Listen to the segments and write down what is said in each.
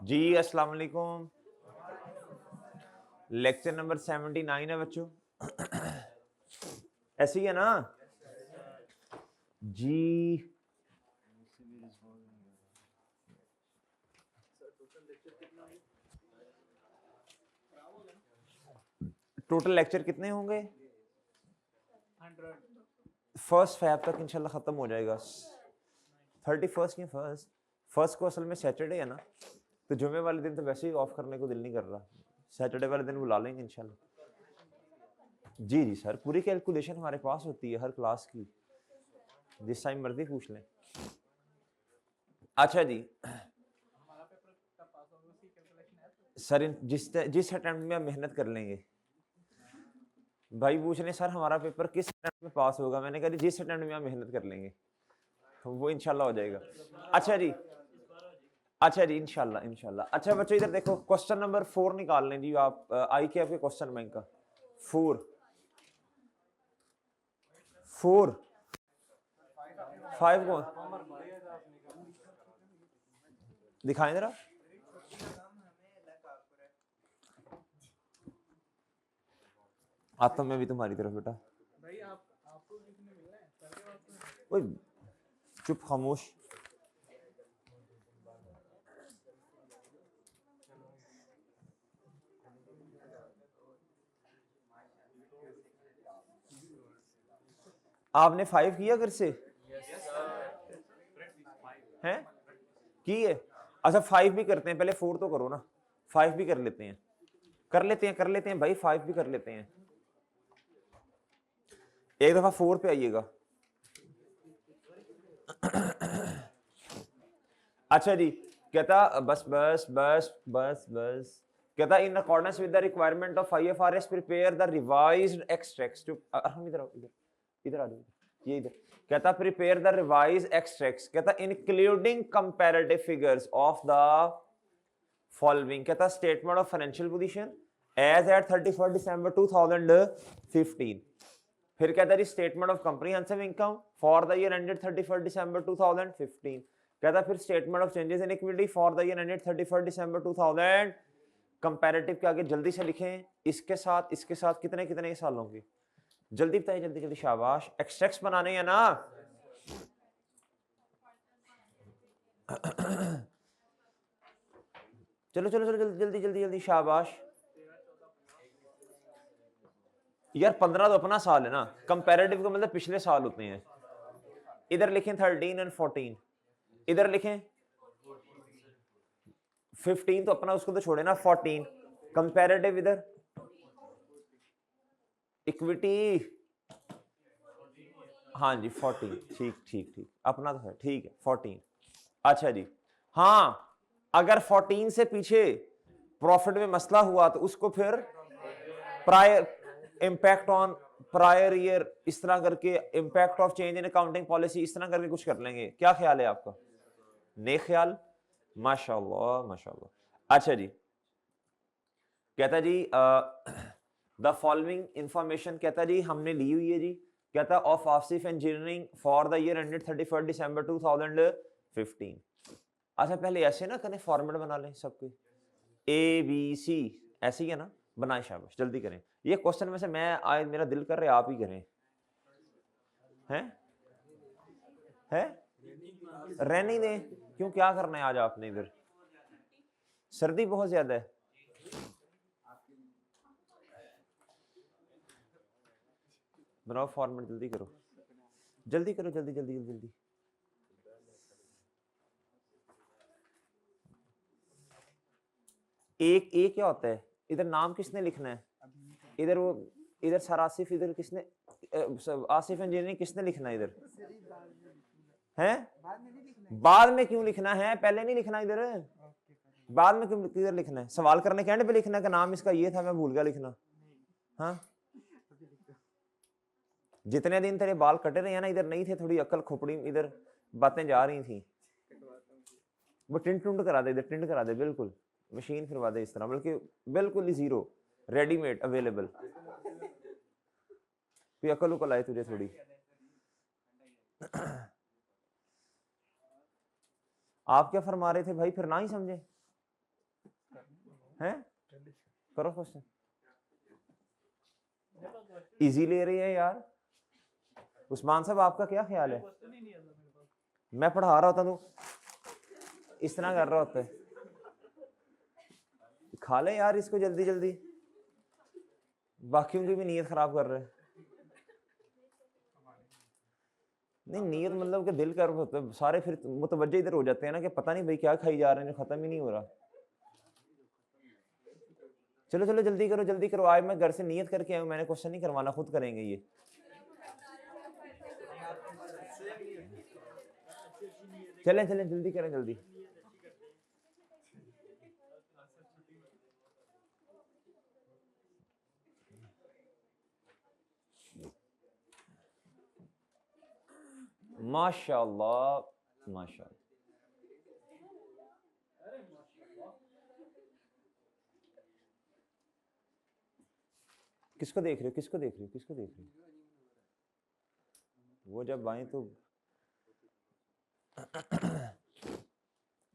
जी अस्सलाम वालेकुम। Lecture number 79 है बच्चों। ऐसे ही है ना जी। टोटल लेक्चर कितने होंगे? 1 फ़रवरी तक इंशाल्लाह खत्म हो जाएगा। 31 की फर्स्ट को असल में सैटरडे है ना, तो जुमे वाले दिन तो वैसे ही ऑफ करने को दिल नहीं कर रहा। सैटरडे वाले दिन बुला लेंगे इंशाल्लाह। जी जी सर, पूरी कैलकुलेशन हमारे पास होती है हर क्लास की, जिस टाइम मर्जी पूछ लें। अच्छा जी सर, जिस अटेम्प्ट में आप मेहनत कर लेंगे। भाई पूछ रहे सर हमारा पेपर किस अटेम्प्ट में पास होगा, मैंने कहा जी जिस अटेम्प्ट में आप मेहनत कर लेंगे तो वो इंशाल्लाह हो जाएगा। अच्छा जी इंशाल्लाह इंशाल्लाह। अच्छा बच्चों इधर देखो, क्वेश्चन नंबर 4 निकाल लें जी आप। आई के आपके क्वेश्चन बैंक का 4 5 को दिखाएं जरा। आता हूं मैं भी तुम्हारी तरफ बेटा। भाई आपको कितने मिल रहे हैं? चुप खामोश। आपने 5 किया घर से? हैं की है? अच्छा 5 भी करते हैं, पहले 4 तो करो ना। 5 भी कर लेते हैं भाई, 5 भी कर लेते हैं। एक दफा 4 पे आइएगा। अच्छा जी, कहता बस बस बस बस बस कहता in accordance with the requirement of IFRS prepare the revised extracts to. हम इधर इधर इधर आ जाओ, ये इधर। कहता प्रिपेयर द रिवाइज एक्सट्रैक्ट्स, कहता including comparative figures of the following. कहता statement of financial position as at 31 December 2015। फिर कहता है statement of comprehensive income for the year ended 31 December 2015। कहता फिर statement of changes in equity for the year ended 31 December 2000। Comparative के आगे जल्दी से लिखें, इसके साथ कितने कितने सालों की। जल्दी बताइए, जल्दी जल्दी, शाबाश। एक्सट्रैक्ट्स बनाने हैं ना। चलो चलो चलो जल्दी जल्दी जल्दी जल्दी, शाबाश यार। 15 तो अपना साल है ना, कंपैरेटिव का मतलब पिछले साल होते हैं। इधर लिखें 13 एंड 14, इधर लिखें 15 तो अपना, उसको तो छोड़े ना। 14 कंपैरेटिव, इधर इक्विटी। हाँ जी 14, ठीक ठीक ठीक, अपना तो है, ठीक है 14। अच्छा जी हाँ, अगर 14 से पीछे प्रॉफिट में मसला हुआ तो उसको फिर prior impact on prior year, इस तरह करके impact of change in accounting policy, इस तरह करके कुछ कर लेंगे। क्या ख्याल है आपका? नेक ख्याल, माशाल्लाह माशाल्लाह। अच्छा जी, कहता जी द फॉलोइंग इंफॉर्मेशन, कहता जी हमने ली हुई है जी। कहता of Asif engineering for the year ended 31 December 2015। अच्छा पहले ऐसे ना करें, फॉर्मेट बना लें सबके, ABC ऐसे ही है ना, बनाए। शाबाश, जल्दी करें। ये क्वेश्चन में से मैं आज मेरा दिल कर रहा है आप ही करें। हैं रहने दें, क्यों, क्या करना है आज आपने इधर? सर्दी बहुत ज्यादा है। बनाओ फॉर्मेट, जल्दी करो जल्दी करो, जल्दी जल्दी जल्दी जल्दी। एक क्या होता है इधर? नाम किसने लिखना है इधर? वो इधर सर आसिफ, इधर किसने आसिफ इंजीनियरिंग किसने लिखना है इधर? हैं बाद में क्यों लिखना है, पहले नहीं लिखना इधर। बाद में क्यों किधर लिखना है? सवाल करने के एंड पे लिखना है कि नाम इसका ये था, मैं भूल गया लिखना। हाँ जितने दिन तेरे बाल कटे रहे हैं ना, इधर नहीं थे, थोड़ी अकल खोपड़ी इधर बातें जा रही थी। वो टिंट टुंट करा दे, इधर टिंट करा दे, बिल्कुल मशीन फिरवा दे इस तरह, बल्कि बिल्कुल ही जीरो रेडीमेड अवेलेबल। कोई अकल उकल आए तुझे थोड़ी। आप क्या फरमा रहे थे भाई, फिर ना ही समझे। हैं? करो क्वेश्चन। इजी ले रही है यार। उस्मान साहब आपका क्या ख्याल है? मैं पढ़ा रहा होता तो इस तरह कर रहा होता है। खा ले यार इसको जल्दी जल्दी, बाकियों की भी नीयत खराब कर रहे हैं। नहीं नीयत मतलब कि दिल कर होता है, सारे फिर मुतवज्जे इधर हो जाते हैं ना कि पता नहीं भाई क्या खाई जा रहे हैं, जो खत्म ही नहीं हो रहा। चलो चलो जल्दी करो जल्दी करो, आज मैं घर से नियत करके आया हूं, मैंने क्वेश्चन नहीं करवाना, खुद करेंगे ये। चलें चलें जल्दी करें जल्दी। माशाअल्लाह माशाअल्लाह। किसको देख रहे हो, किसको देख रहे हो, किसको देख रहे हो? वो जब आए तो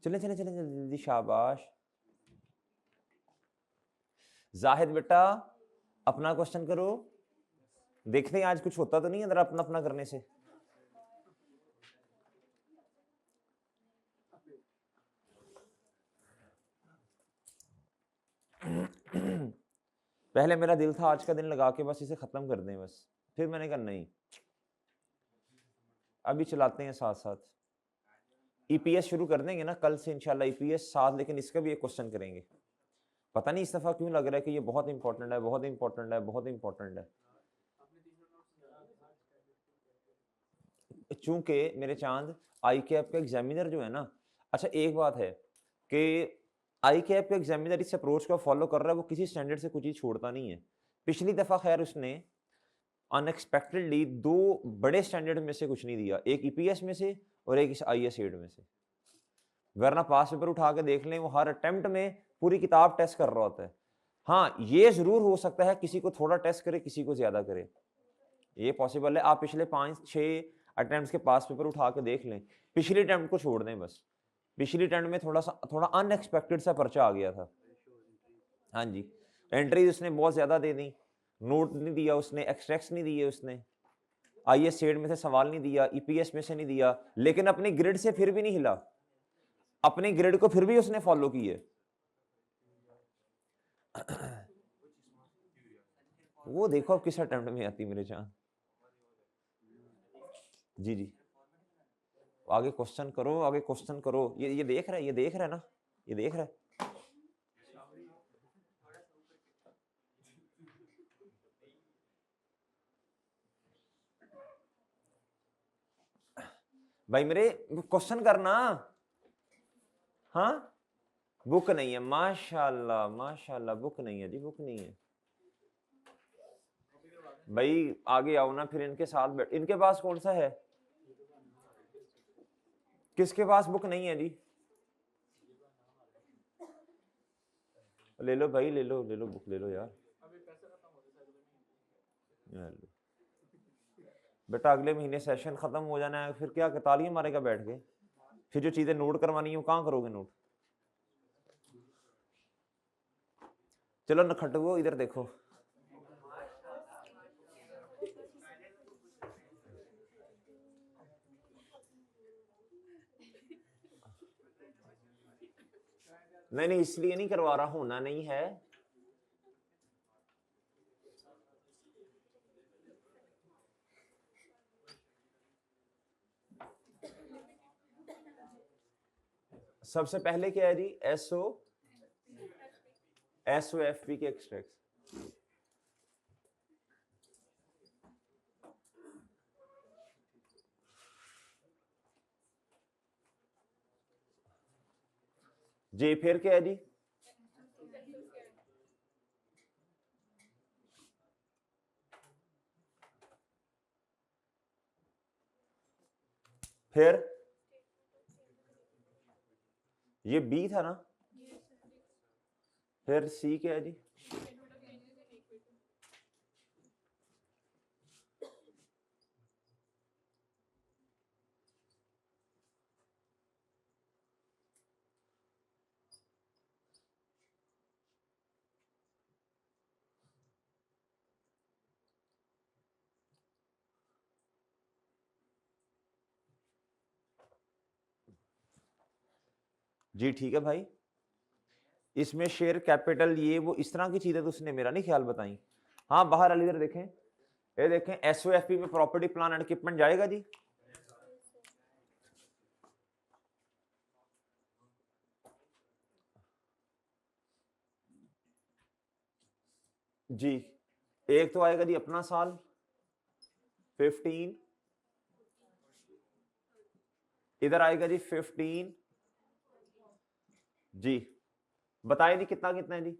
चले चले चले जल्दी, शाबाश। जाहिद बेटा अपना क्वेश्चन करो, देखते हैं आज कुछ होता तो नहीं अंदर अपना अपना करने से। पहले मेरा दिल था आज का दिन लगा के बस इसे खत्म कर दें बस, फिर मैंने कहा नहीं, अभी चलाते हैं साथ साथ। ईपीएस शुरू कर देंगे ना कल से इंशाल्लाह, ईपीएस साथ, लेकिन इसका भी एक क्वेश्चन करेंगे। पता नहीं इस दफा क्यों लग रहा है कि ये बहुत इंपॉर्टेंट है, बहुत इंपॉर्टेंट है, बहुत इंपॉर्टेंट है। चूंकि मेरे चांद आई कैप का एग्जामिनर जो है ना, अच्छा एक बात है कि आई कैप का एग्जामिनर इस अप्रोच को फॉलो कर रहा है, वो किसी स्टैंडर्ड से कुछ चीज छोड़ता नहीं है। पिछली दफा खैर उसने अनएक्सपेक्टेडली दो बड़े स्टैंडर्ड में से कुछ नहीं दिया, एक ईपीएस में से और एक इस आईएस एड में से। वरना पास पेपर उठा के देख लें, वो हर अटेम्प्ट में पूरी किताब टेस्ट कर रहा होता है। हाँ ये जरूर हो सकता है किसी को थोड़ा टेस्ट करे, किसी को ज्यादा करे, ये पॉसिबल है। आप पिछले 5-6 अटेम्प्ट के पास पेपर उठा के देख लें, पिछले अटेम्प्ट को छोड़ दें बस, पिछले अटेम्प्ट में थोड़ा अनएक्सपेक्टेड सा पर्चा आ गया था। हाँ जी, एंट्री उसने बहुत ज्यादा दे दी, नोट नहीं दिया उसने, एक्सट्रैक्ट्स नहीं दिए उसने, आईएस सेड में से सवाल नहीं दिया, ईपीएस में से नहीं दिया, लेकिन अपनी ग्रिड से फिर भी नहीं हिला, अपनी ग्रिड को फिर भी उसने फॉलो की है। वो देखो अब किस अटेम्प्ट में आती मेरे चांद। जी जी आगे क्वेश्चन करो, आगे क्वेश्चन करो। ये देख रहा है, ये देख रहा है ना, ये देख रहा है। भाई मेरे क्वेश्चन करना। हाँ बुक नहीं है, माशाल्लाह माशाल्लाह, बुक नहीं है जी, बुक नहीं है। भाई आगे आओ ना, फिर इनके साथ बैठ। इनके पास कौन सा है, किसके पास बुक नहीं है जी? ले लो भाई, ले लो ले लो, बुक ले लो यार। बेटा अगले महीने सेशन खत्म हो जाना है, फिर क्या तालियां मारेगा बैठ के? फिर जो चीजें नोट करवानी है वो कहाँ करोगे नोट? चलो नखटवो इधर देखो। नहीं नहीं इसलिए नहीं करवा रहा, होना नहीं है। सबसे पहले क्या है जी, SOFP के एक्सट्रैक्ट। जी फिर क्या है जी, फिर ये बी था ना, फिर सी क्या है जी? जी ठीक है भाई, इसमें शेयर कैपिटल ये वो इस तरह की चीजें तो उसने मेरा नहीं ख्याल बताई। हाँ बाहर वाली इधर देखें, ये देखें एसओएफपी में प्रॉपर्टी प्लान एंड इक्विपमेंट जाएगा जी? जी एक तो आएगा जी अपना साल 15, इधर आएगा जी 15 जी। बताइए जी कितना कितना है जी?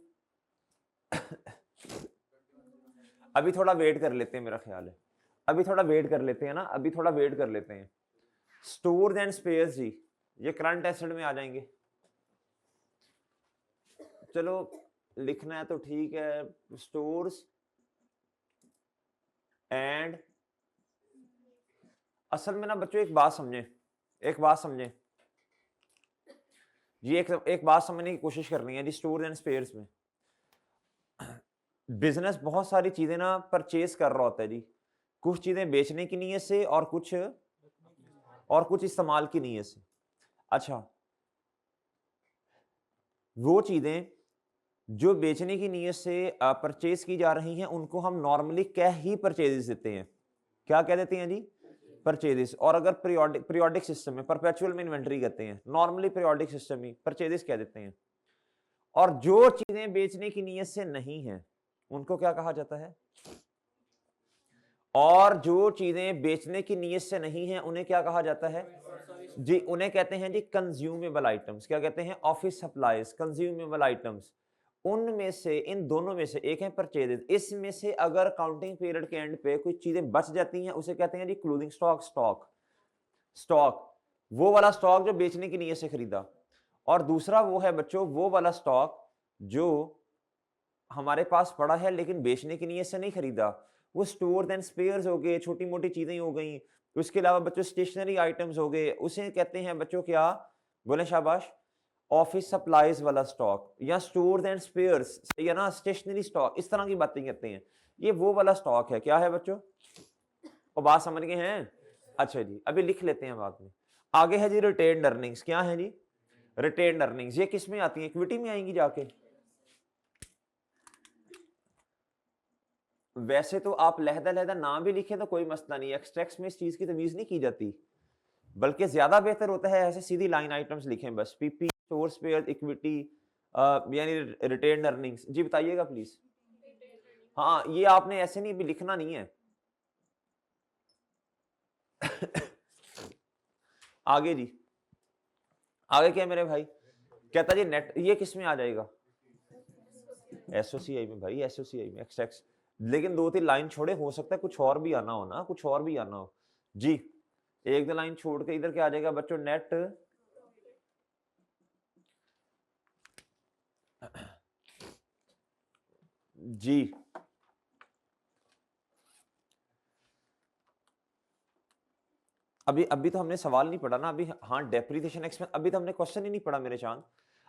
अभी थोड़ा वेट कर लेते हैं, मेरा ख्याल है अभी थोड़ा वेट कर लेते हैं ना, अभी थोड़ा वेट कर लेते हैं। स्टोर्स एंड स्पेयर्स जी ये करंट एसेट में आ जाएंगे। चलो लिखना है तो ठीक है, स्टोर्स एंड, असल में ना बच्चों एक बात समझें, एक बात समझें जी, एक बात समझने की कोशिश करनी है जी। स्टोर्स एंड स्पेयर्स में बिजनेस बहुत सारी चीजें ना परचेज कर रहा होता है जी, कुछ चीजें बेचने की नीयत से और कुछ इस्तेमाल की नीयत से। अच्छा, वो चीजें जो बेचने की नीयत से परचेज की जा रही हैं उनको हम नॉर्मली क्या ही परचेजेस देते हैं, क्या कह देते हैं जी? परचेजेस। और अगर पीरियोडिक सिस्टम में परपेचुअल में इन्वेंटरी कहते हैं, नॉर्मली पीरियोडिक सिस्टम में परचेजेस कह देते हैं। और जो चीजें बेचने की नीयत से नहीं है उनको क्या कहा जाता है? और जो चीजें बेचने की नीयत से नहीं है उन्हें क्या कहा जाता है जी? उन्हें कहते हैं जी कंज्यूमेबल आइटम्स। क्या कहते हैं? Office supplies, consumable items. उनमें से, इन दोनों में से एक है परचेजेस, इसमें से अगर काउंटिंग पीरियड के एंड पे कुछ चीजें बच जाती हैं उसे कहते हैं जी क्लोजिंग स्टॉक। स्टॉक वो वाला स्टॉक जो बेचने की नीयत से खरीदा, और दूसरा वो है बच्चों वो वाला स्टॉक जो हमारे पास पड़ा है लेकिन बेचने की नीयत से नहीं खरीदा, वो स्टोर एंड स्पेयर्स हो गए, छोटी मोटी चीजें हो गई। उसके अलावा बच्चों स्टेशनरी आइटम्स हो गए, उसे कहते हैं बच्चों क्या? बोले शाबाश। ऑफिस सप्लाईज वाला स्टॉक या स्टोर एंड स्पेयर्स या ना स्टेशनरी स्टॉक, इस तरह की बातें करते हैं। ये वो वाला स्टॉक है। क्या है बच्चों? और बात समझ गए हैं? अच्छा जी, अभी लिख लेते हैं बाद में। आगे है जी रिटेन्ड अर्निंग्स। क्या है जी? Retained earnings. ये किस में आती है? इक्विटी में आएंगी जाके। वैसे तो आप लहदा लहदा ना भी लिखे तो कोई मसला नहीं, एक्सट्रैक्ट्स में इस चीज की तमीज नहीं की जाती, बल्कि ज्यादा बेहतर होता है ऐसे सीधी लाइन आइटम्स लिखें बस। पीपी, स्टोर स्पेयर, इक्विटी, यानी रिटेन्ड अर्निंग्स। जी बताइएगा प्लीज। हाँ ये आपने ऐसे नहीं भी लिखना नहीं है। आगे जी, आगे क्या है मेरे भाई? कहता जी नेट, ये किस में आ जाएगा? एसओसीआई में भाई, एसओसीआई में एक्सट्रैक्ट्स। लेकिन दो तीन लाइन छोड़े, हो सकता है कुछ और भी आना हो ना, कुछ और भी आना हो जी। एक दो लाइन छोड़ के इधर क्या आ जाएगा बच्चों? नेट जी। अभी तो हमने सवाल नहीं पढ़ा ना अभी। हाँ डेप्रिसिएशन एक्सपेंस अभी तो हमने क्वेश्चन ही नहीं पढ़ा मेरे चांद।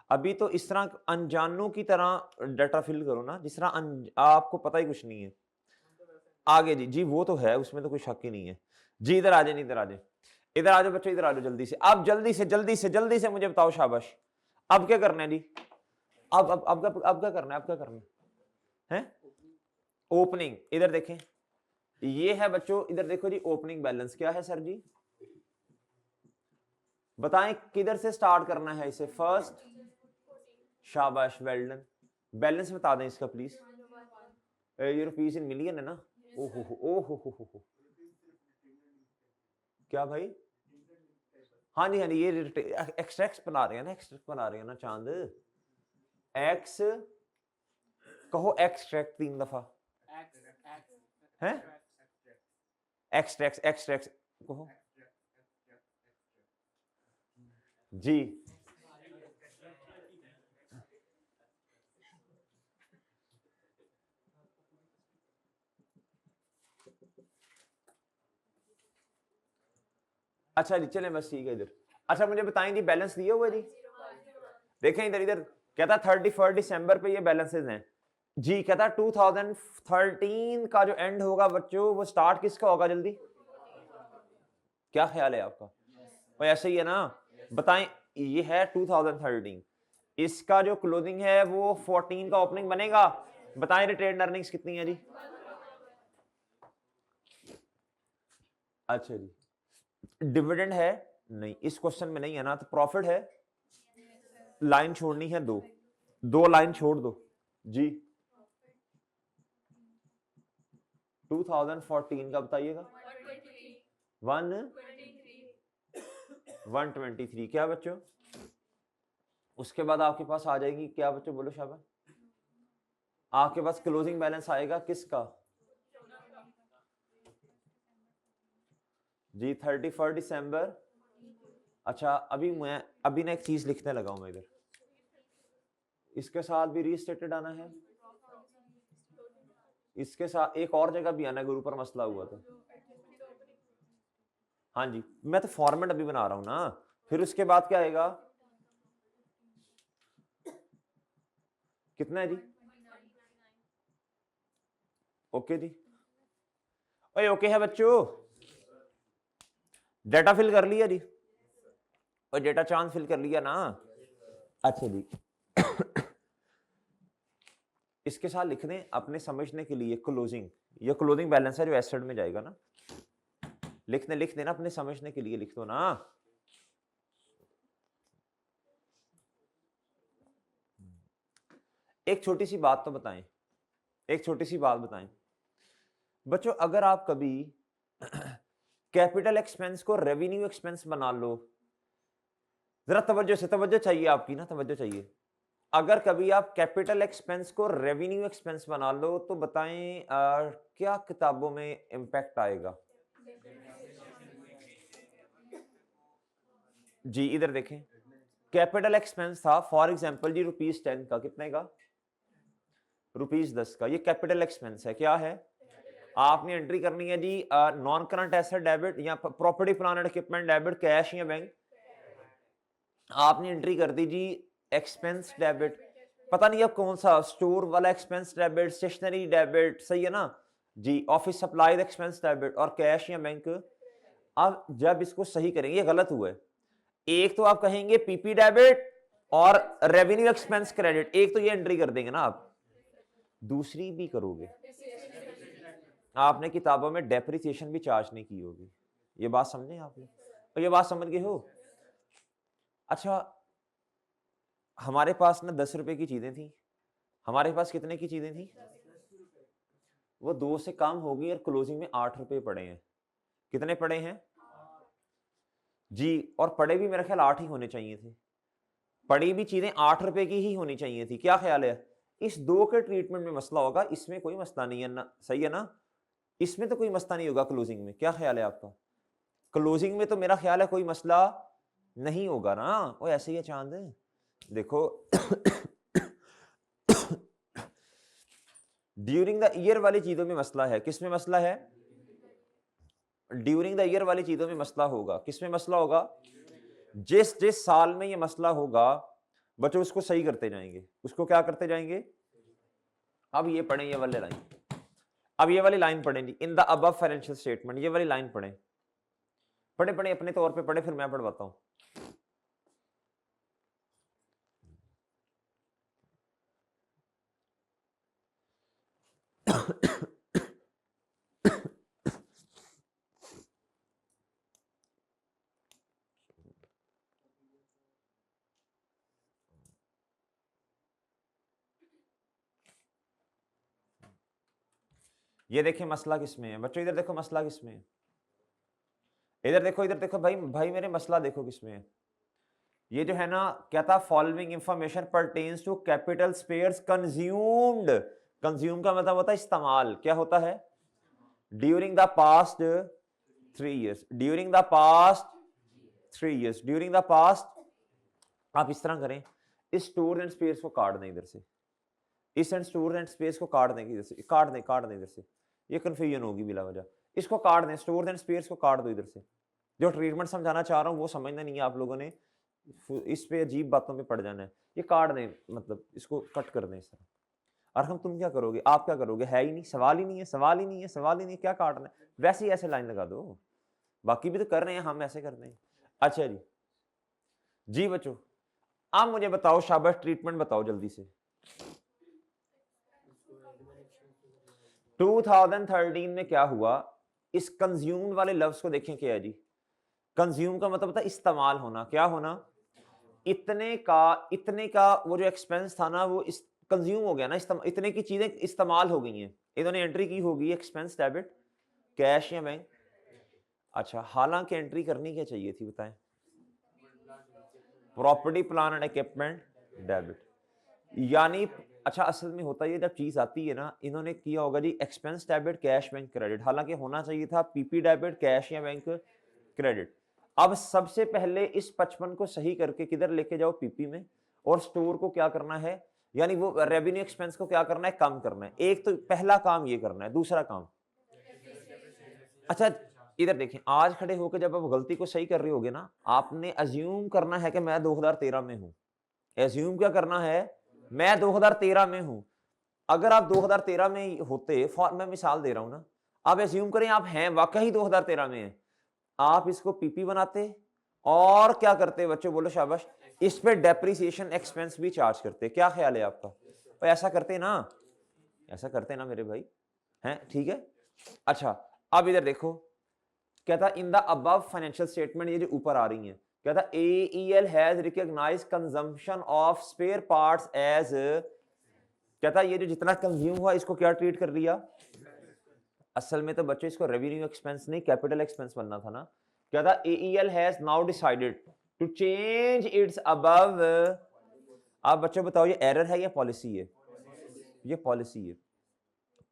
अभी तो इस तरह अनजानों की तरह डाटा फिल करो ना जिस तरह आपको पता ही कुछ नहीं है। आगे जी, जी वो तो है, उसमें तो कोई शक ही नहीं है जी। इधर आ जाए, इधर आ जाए, इधर आ जाओ बच्चों, इधर आ जाओ जल्दी से। अब जल्दी से जल्दी से जल्दी से मुझे बताओ शाबाश। अब क्या करना है जी? अब क्या करना है? अब क्या करना है? ओपनिंग। इधर देखें, ये है बच्चों, इधर देखो जी ओपनिंग बैलेंस क्या है सर जी? बताएं किधर से स्टार्ट करना है इसे? फर्स्ट, शाबाश, वेल डन। बैलेंस बता दें इसका प्लीज। ये रुपीज इन मिलियन है ना? ओहो हो। क्या भाई? हाँ जी हाँ जी, ये एक्सट्रैक्ट बना रहे हैं ना, एक्सट्रैक्ट बना रहे हैं ना चांद। एक्स कहो, एक्सट्रैक्ट 3 दफा है। एक्सट्रैक्ट एक्सट्रैक्ट कहो जी। अच्छा जी चलें बस ठीक है इधर। अच्छा मुझे बताएं जी बैलेंस दिया हुआ जी? देखें इधर, इधर कहता 31 दिसंबर पे ये बैलेंसेस हैं जी। कहता 2013 का जो एंड होगा बच्चों वो स्टार्ट किसका होगा? जल्दी क्या ख्याल है आपका? भाई ऐसे ही है ना? बताएं ये है 2013, इसका जो क्लोजिंग है वो 14 का ओपनिंग बनेगा। बताएं रिटेन अर्निंग्स कितनी है जी? अच्छा जी, डिविडेंड है नहीं, इस क्वेश्चन में नहीं है ना, तो प्रॉफिट है, लाइन छोड़नी है दो लाइन छोड़ दो जी। 2014 का बताइएगा। 123 क्या बच्चों? उसके बाद आपके पास आ जाएगी क्या बच्चों, बोलो शाबाश, आपके पास क्लोजिंग बैलेंस आएगा किसका जी? 31 दिसंबर। अच्छा अभी ना एक चीज लिखने लगा हूं मैं इधर, इसके साथ भी रीस्टेटेड आना है, इसके साथ एक और जगह भी आना है, गुरु पर मसला हुआ था। हाँ जी, मैं तो फॉर्मेट अभी बना रहा हूं ना, फिर उसके बाद क्या आएगा, कितना है जी? ओके जी, ओए ओके है बच्चों, डेटा फिल कर लिया जी, और डेटा चांद फिल कर लिया ना? अच्छा जी इसके साथ लिख दें अपने समझने के लिए क्लोजिंग, ये क्लोजिंग बैलेंस है जो एसेट में जाएगा ना, लिख देना अपने समझने के लिए, लिख दो ना। एक छोटी सी बात तो बताएं, एक छोटी सी बात बताएं बच्चों, अगर आप कभी कैपिटल एक्सपेंस को रेवेन्यू एक्सपेंस बना लो, जरा तवज्जो चाहिए आपकी ना, तवज्जो चाहिए। अगर कभी आप कैपिटल एक्सपेंस को रेवेन्यू एक्सपेंस बना लो तो बताएं क्या किताबों में इंपैक्ट आएगा जी? इधर देखें, कैपिटल एक्सपेंस था फॉर एग्जांपल जी ₹10 का, कितने का? ₹10 का, ये कैपिटल एक्सपेंस है, क्या है? आपने एंट्री करनी है जी नॉन करंट एसेट डेबिट या property plant and equipment debit, cash या बैंक। आपने एंट्री कर दी जी एक्सपेंस डेबिट, पता नहीं अब कौन सा, स्टोर वाला एक्सपेंस डेबिट, स्टेशनरी डेबिट, सही है ना जी, ऑफिस सप्लाई एक्सपेंस डेबिट और कैश या बैंक। अब जब इसको सही करेंगे, ये गलत हुआ है, एक तो आप कहेंगे पीपी डेबिट और रेवेन्यू एक्सपेंस क्रेडिट, एक तो ये एंट्री कर देंगे ना आप, दूसरी भी करोगे, आपने किताबों में डेप्रिसिएशन भी चार्ज नहीं की होगी, ये बात समझे आपने, तो ये बात समझ गए हो? अच्छा हमारे पास ना 10 रुपए की चीजें थी, हमारे पास कितने की चीजें थी? वो 2 से कम हो गई और क्लोजिंग में 8 रुपए पड़े हैं, कितने पड़े हैं जी? और पड़े भी मेरा ख्याल 8 ही होने चाहिए थे, पड़ी भी चीजें 8 रुपए की ही होनी चाहिए थी, क्या ख्याल है? इस 2 के ट्रीटमेंट में मसला होगा, इसमें कोई मसला नहीं है ना, सही है ना, इसमें तो कोई मसला नहीं होगा क्लोजिंग में, क्या ख्याल है आपका? क्लोजिंग में तो मेरा ख्याल है कोई मसला नहीं होगा ना, वो ऐसे ही है चांद, देखो ड्यूरिंग द ईयर वाली चीजों में मसला है, किस में मसला है? ड्यूरिंग द ईयर वाली चीजों में मसला होगा, किस में मसला होगा? जिस जिस साल में ये मसला होगा बच्चों उसको सही करते जाएंगे, उसको क्या करते जाएंगे? अब ये पढ़ें ये वाली लाइन, अब ये वाली लाइन पढ़ें जी, in the above financial statement, ये वाली लाइन पढ़ें, पढ़े पढ़े अपने तौर पे पढ़े, फिर मैं पढ़वाता हूं। ये देखिए मसला किसमें है बच्चों, इधर देखो मसला किसमें है, इधर देखो भाई भाई मेरे मसला देखो किसमें है। ये जो है ना क्या था, following information pertains to capital spares consumed, consume का मतलब होता है इस्तेमाल, क्या होता है? During the past 3 years, during the past 3 years, during the past. आप इस तरह करें, इस स्टोर एंड स्पेयर्स को काट दें इधर से, इस एंड स्टोर एंड स्पेस को काट दें इधर से, काट दें इधर से, ये कंफ्यूजन होगी बिला वजह, इसको काट दें, स्टोर एंड स्पेस को काट दो इधर से, जो ट्रीटमेंट समझाना चाह रहा हूं वो समझना नहीं है आप लोगों ने, इस पे अजीब बातों पे पड़ जाना है, ये काट दें, मतलब इसको कट कर दें इस तरह। और हम तुम क्या करोगे, आप क्या करोगे, है ही नहीं, सवाल ही नहीं है, सवाल ही नहीं है, सवाल ही नहीं है, क्या काटना है, वैसे ही ऐसे लाइन लगा दो, बाकी भी तो कर रहे हैं हम, ऐसे कर रहे हैं। अच्छा जी, जी बच्चों, अब मुझे बताओ शाबाश, ट्रीटमेंट बताओ जल्दी से। 2013 में क्या हुआ, इस कंज्यूम वाले लफ्ज को देखें क्या है जी। कंज्यूम का मतलब होता है इस्तेमाल होना, क्या होना, इतने का वो जो एक्सपेंस था ना वो इस कंज्यूम हो गया ना, इतने की चीजें इस्तेमाल हो गई हैं, इन्होंने एंट्री की होगी एक्सपेंस डेबिट कैश या बैंक। अच्छा, हालांकि एंट्री करनी क्या चाहिए थी बताएं, property plan and equipment debit, यानी अच्छा असल में होता है जब चीज आती है ना, इन्होंने किया होगा जी expense debit cash bank credit, हालांकि होना चाहिए था पीपी डेबिट कैश या बैंक क्रेडिट। अब सबसे पहले इस 55 को सही करके किधर लेके जाओ, पीपी में, और स्टोर को क्या करना है, यानी वो रेवेन्यू एक्सपेंस को क्या करना है, कम करना है। एक तो पहला काम ये करना है, दूसरा काम, अच्छा इधर देखें, आज खड़े होकर जब आप गलती को सही कर रहे होगे ना, आपने अज्यूम करना है कि मैं 2013 में हूं, एज्यूम क्या करना है, मैं 2013 में हूं। अगर आप 2013 में होते, मैं मिसाल दे रहा हूं ना, आप एज्यूम करें आप हैं वाकई 2013 में हैं, आप इसको पीपी बनाते और क्या करते बच्चों, बोलो शाबाश, इस पे डेप्रिसिएशन एक्सपेंस भी चार्ज करते। क्या ख्याल है आपका, तो ऐसा करते ना, ऐसा करते ना मेरे भाई, हैं ठीक है। अच्छा अब इधर देखो, कहता in the above financial statement, ये जो ऊपर आ रही है, कहता AEL has recognised consumption of spare parts as, कहता ये जो जितना कंज्यूम हुआ इसको क्या ट्रीट कर लिया, असल में तो बच्चों इसको रेवेन्यू एक्सपेंस नहीं कैपिटल एक्सपेंस बनना था ना। कहता AEL has now decided to change its above, आप बच्चों बताओ ये एरर है या पॉलिसी है, ये पॉलिसी है,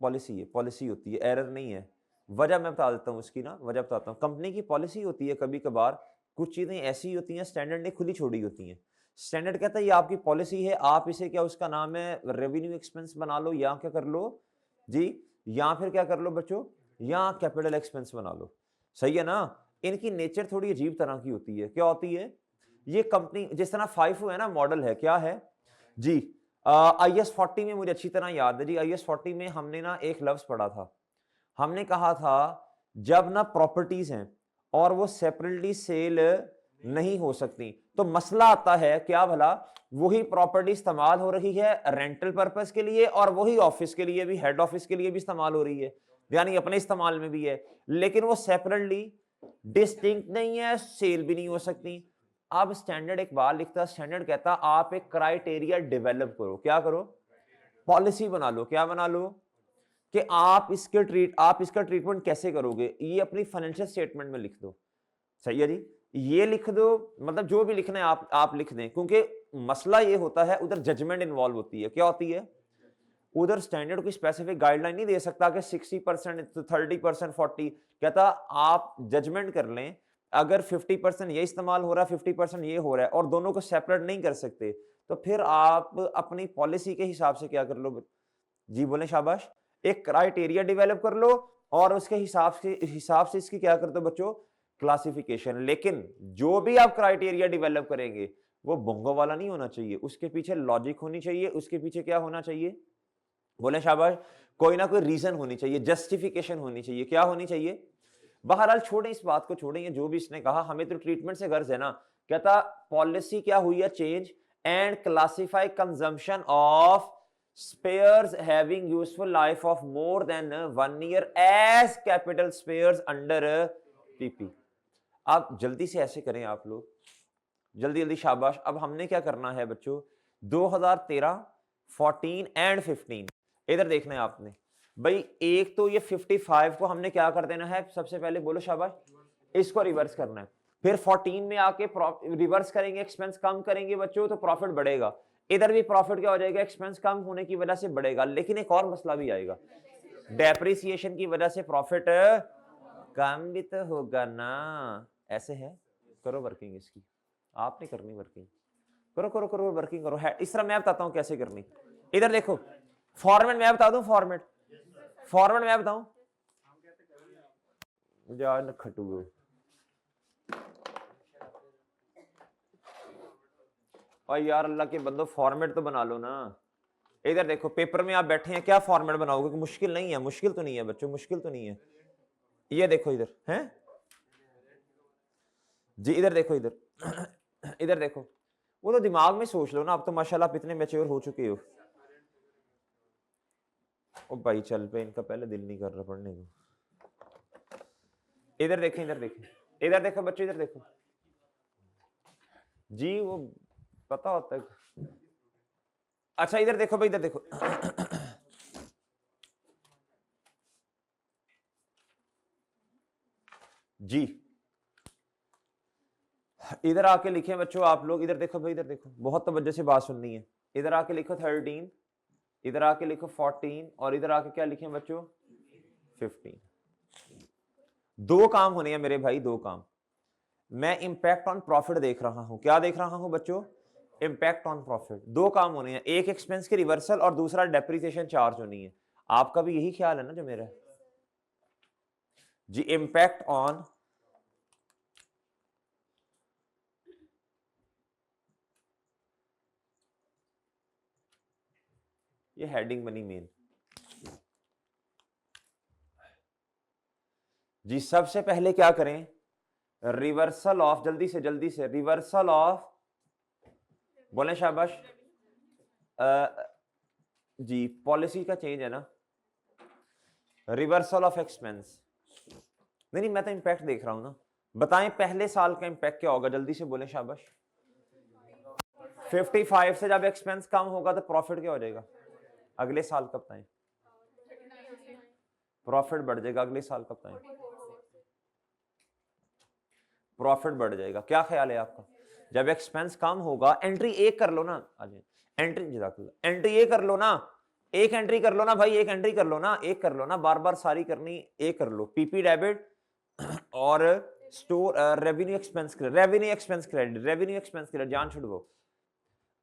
पॉलिसी है, पॉलिसी होती है, एरर नहीं है। वजह मैं बता देता हूँ उसकी ना, वजह बताता हूँ, कंपनी की पॉलिसी होती है, कभी कभार कुछ चीजें ऐसी होती हैं स्टैंडर्ड ने खुली छोड़ी होती हैं। स्टैंडर्ड कहता है ये आपकी पॉलिसी है, आप इसे क्या उसका नाम है रेवेन्यू एक्सपेंस बना लो, या क्या कर लो जी, या फिर क्या कर लो बच्चों, या कैपिटल एक्सपेंस बना लो, सही है ना। इनकी नेचर थोड़ी अजीब तरह की होती है, क्या होती है, ये कंपनी जिस तरह 5 है ना, मॉडल है, क्या है जी, IS 40 में मुझे अच्छी तरह याद है जी, IS 40 में हमने ना एक लफ्ज पढ़ा था, हमने कहा था जब ना प्रॉपर्टीज हैं और वो सेपरेटली सेल नहीं हो सकती, तो मसला आता है क्या भला, वही प्रॉपर्टी इस्तेमाल हो रही है रेंटल पर्पस के लिए और वही ऑफिस के लिए भी, हेड ऑफिस के लिए भी इस्तेमाल हो रही है, यानी अपने इस्तेमाल में भी है, लेकिन वो सेपरेटली डिस्टिंक्ट नहीं है, सेल भी नहीं हो सकती। अब स्टैंडर्ड एक बार लिखता, स्टैंडर्ड कहता आप एक क्राइटेरिया डेवलप करो, क्या करो, पॉलिसी बना लो, क्या बना लो, कि आप इसका ट्रीटमेंट कैसे करोगे, ये अपनी फाइनेंशियल स्टेटमेंट में लिख दो, सही है जी, ये लिख दो, मतलब जो भी लिखना है आप लिख दें, क्योंकि मसला ये होता है उधर जजमेंट इन्वॉल्व होती है, क्या होती है, उधर स्टैंडर्ड कोई स्पेसिफिक गाइडलाइन नहीं दे सकता कि 60% 30% 40, कहता आप जजमेंट कर लें, अगर 50% ये इस्तेमाल हो रहा है 50% ये हो रहा है और दोनों को सेपरेट नहीं कर सकते, तो फिर आप अपनी पॉलिसी के हिसाब से क्या कर लो जी, बोले शाबाश, एक क्राइटेरिया डेवलप कर लो और उसके हिसाब से इसकी क्या कर दो बच्चों, क्लासिफिकेशन। लेकिन जो भी आप क्राइटेरिया डेवलप करेंगे वो बोंगो वाला नहीं होना चाहिए, उसके पीछे लॉजिक होनी चाहिए, उसके पीछे क्या होना चाहिए, बोले शाबाश, कोई ना कोई रीजन होनी चाहिए, जस्टिफिकेशन होनी चाहिए, क्या होनी चाहिए। बहरहाल छोड़ें इस बात को, छोड़ें ये जो भी इसने कहा, हमें तो ट्रीटमेंट से गर्ज है ना। कहता पॉलिसी क्या हुई है change, and classify consumption of spares having useful life of more than 1 year as capital spares under PP। आप जल्दी से ऐसे करें आप लोग, जल्दी जल्दी शाबाश। अब हमने क्या करना है बच्चों, 2013 14 एंड 15 इधर देखना है आपने भाई, एक तो ये 55 को हमने क्या कर देना है, सबसे पहले बोलो शाबाश, इसको रिवर्स करना है, फिर 14 में आके रिवर्स करेंगे, एक्सपेंस कम करेंगे बच्चों तो प्रॉफिट बढ़ेगा, इधर भी प्रॉफिट क्या हो जाएगा, एक्सपेंस कम होने की वजह से बढ़ेगा, लेकिन एक और मसला भी आएगा, डेप्रिसिएशन की वजह से प्रॉफिट कम भी तो होगा ना, ऐसे है। करो वर्किंग इसकी, आपने करनी वर्किंग, करो करो करो वर्किंग करो, है इस तरह मैं बताता हूं कैसे करनी। इधर देखो फॉर्मेट मैं बता दूं, फॉर्मेट मैं बताऊं, यार खटू और यार अल्लाह के बंदो फॉर्मेट तो बना लो ना। इधर देखो पेपर में आप बैठे हैं, क्या फॉर्मेट बनाओगे, मुश्किल नहीं है, मुश्किल तो नहीं है बच्चों, मुश्किल तो नहीं है। ये देखो इधर हैं जी, इधर देखो इधर इधर देखो, वो तो दिमाग में सोच लो ना, अब तो माशाल्लाह आप इतने मैच्योर हो चुके हो। ओ भाई चल पे, इनका पहले दिल नहीं कर रहा पढ़ने को। इधर देखें, इधर देखें, इधर देखो बच्चों, इधर देखो जी, वो पता होता है। अच्छा इधर देखो भाई, इधर देखो जी, इधर आके लिखे बच्चों आप लोग, इधर देखो भाई, इधर देखो, बहुत तवज्जो से बात सुननी है। इधर आके लिखो 13, इधर आके लिखो 14, और इधर आके क्या लिखें बच्चों, 15। दो काम होने हैं मेरे भाई, दो काम। मैं इंपैक्ट ऑन प्रॉफिट देख रहा हूं, क्या देख रहा हूं बच्चों, इंपैक्ट ऑन प्रॉफिट। दो काम होने हैं, एक एक्सपेंस के रिवर्सल और दूसरा डेप्रिसिएशन चार्ज होनी है। आपका भी यही ख्याल है ना जो मेरा है जी, इंपैक्ट ऑन ये हेडिंग बनी मेन जी। सबसे पहले क्या करें, रिवर्सल ऑफ, जल्दी से रिवर्सल ऑफ, बोले शाबाश जी, पॉलिसी का चेंज है ना, रिवर्सल ऑफ एक्सपेंस। नहीं मैं तो इंपैक्ट देख रहा हूं ना, बताएं पहले साल का इंपैक्ट क्या होगा, जल्दी से बोले शाबाश। 55 से जब एक्सपेंस कम होगा तो प्रॉफिट क्या हो जाएगा अगले साल, कब बताएं, प्रॉफिट बढ़ जाएगा अगले साल, कब बताएं, प्रॉफिट बढ़ जाएगा। क्या ख्याल है आपका, जब एक्सपेंस कम होगा, एंट्री एक कर लो ना, एंट्री एंट्री एक कर लो ना, एक एंट्री कर लो ना भाई, एक एंट्री कर लो ना, एक कर लो ना, बार बार सारी करनी, एक कर लो, पीपी डेबिट और store revenue expense credit, revenue expense credit, revenue expense credit, जान छुड़ो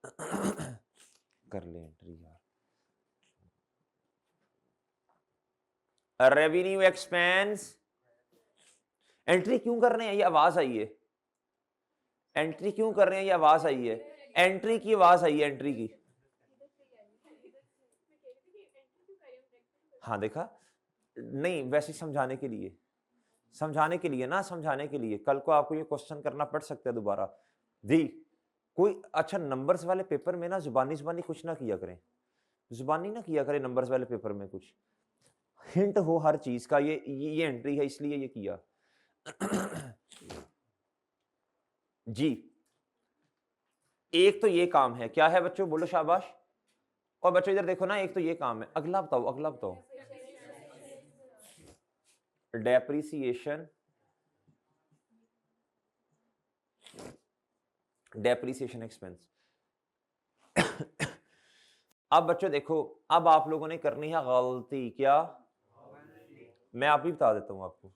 कर ले एंट्री यार, रेवेन्यू एक्सपेंस। एंट्री क्यों कर रहे हैं, ये आवाज आई है, एंट्री क्यों कर रहे हैं, ये आवाज आई है, एंट्री की आवाज आई है, एंट्री की। हाँ देखा, नहीं वैसे समझाने के लिए, समझाने के लिए ना, समझाने के लिए, कल को आपको ये क्वेश्चन करना पड़ सकता है दोबारा जी। कोई अच्छा नंबर्स वाले पेपर में ना जुबानी जुबानी कुछ ना किया करें, जुबानी ना किया करें नंबर्स वाले पेपर में, कुछ हिंट हो हर चीज का, ये एंट्री है इसलिए ये किया जी। एक तो ये काम है, क्या है बच्चों, बोलो शाबाश। और बच्चों इधर देखो ना, एक तो ये काम है, अगला बताओ, अगला बताओ, डेप्रिसिएशन, डेप्रिसिएशन एक्सपेंस। अब बच्चों देखो, अब आप लोगों ने करनी है गलती, क्या, मैं आप ही बता देता हूं आपको,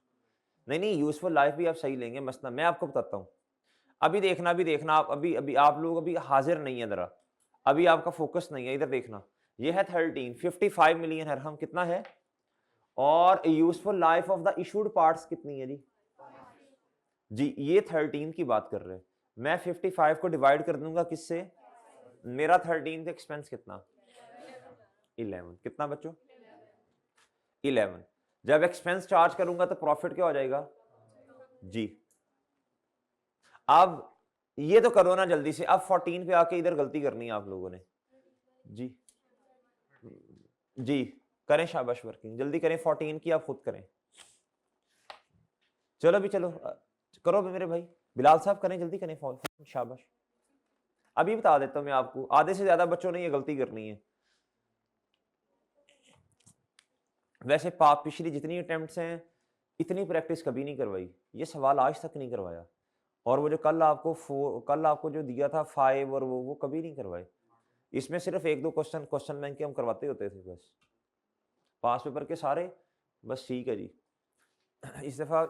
नहीं यूजफुल लाइफ भी आप सही लेंगे, मसला मैं आपको बताता हूं। अभी देखना, अभी देखना, आप अभी अभी आप लोग अभी हाजिर नहीं है जरा, अभी आपका फोकस नहीं है, इधर देखना, ये है 13, 55 मिलियन है, हम कितना है, और useful life of the issued parts कितनी है जी, ये 13 की बात कर रहे हैं, मैं 55 को डिवाइड कर दूंगा किससे, मेरा 13 का एक्सपेंस कितना, 11, कितना बच्चों, 11। जब एक्सपेंस चार्ज करूंगा तो प्रॉफिट क्या हो जाएगा जी। अब ये तो करो ना जल्दी से, अब 14 पे आके इधर गलती करनी है आप लोगों ने जी, जी करें शाबाश, वर्किंग जल्दी करें, 14 की आप खुद करें, चलो भी चलो, करो भी मेरे भाई, बिलाल साहब करें, जल्दी करें, शाबाश। अभी बता देता हूं मैं आपको, आधे से ज्यादा बच्चों ने ये गलती करनी है। वैसे पाप पिछली जितनी अटेम्प्ट्स हैं इतनी प्रैक्टिस कभी नहीं करवाई, ये सवाल आज तक नहीं करवाया, और वो जो कल आपको जो दिया था 5 और वो कभी नहीं करवाए, इसमें सिर्फ एक दो क्वेश्चन बैंक के हम करवाते होते थे बस, पास पेपर के सारे बस, ठीक है जी। इस दफा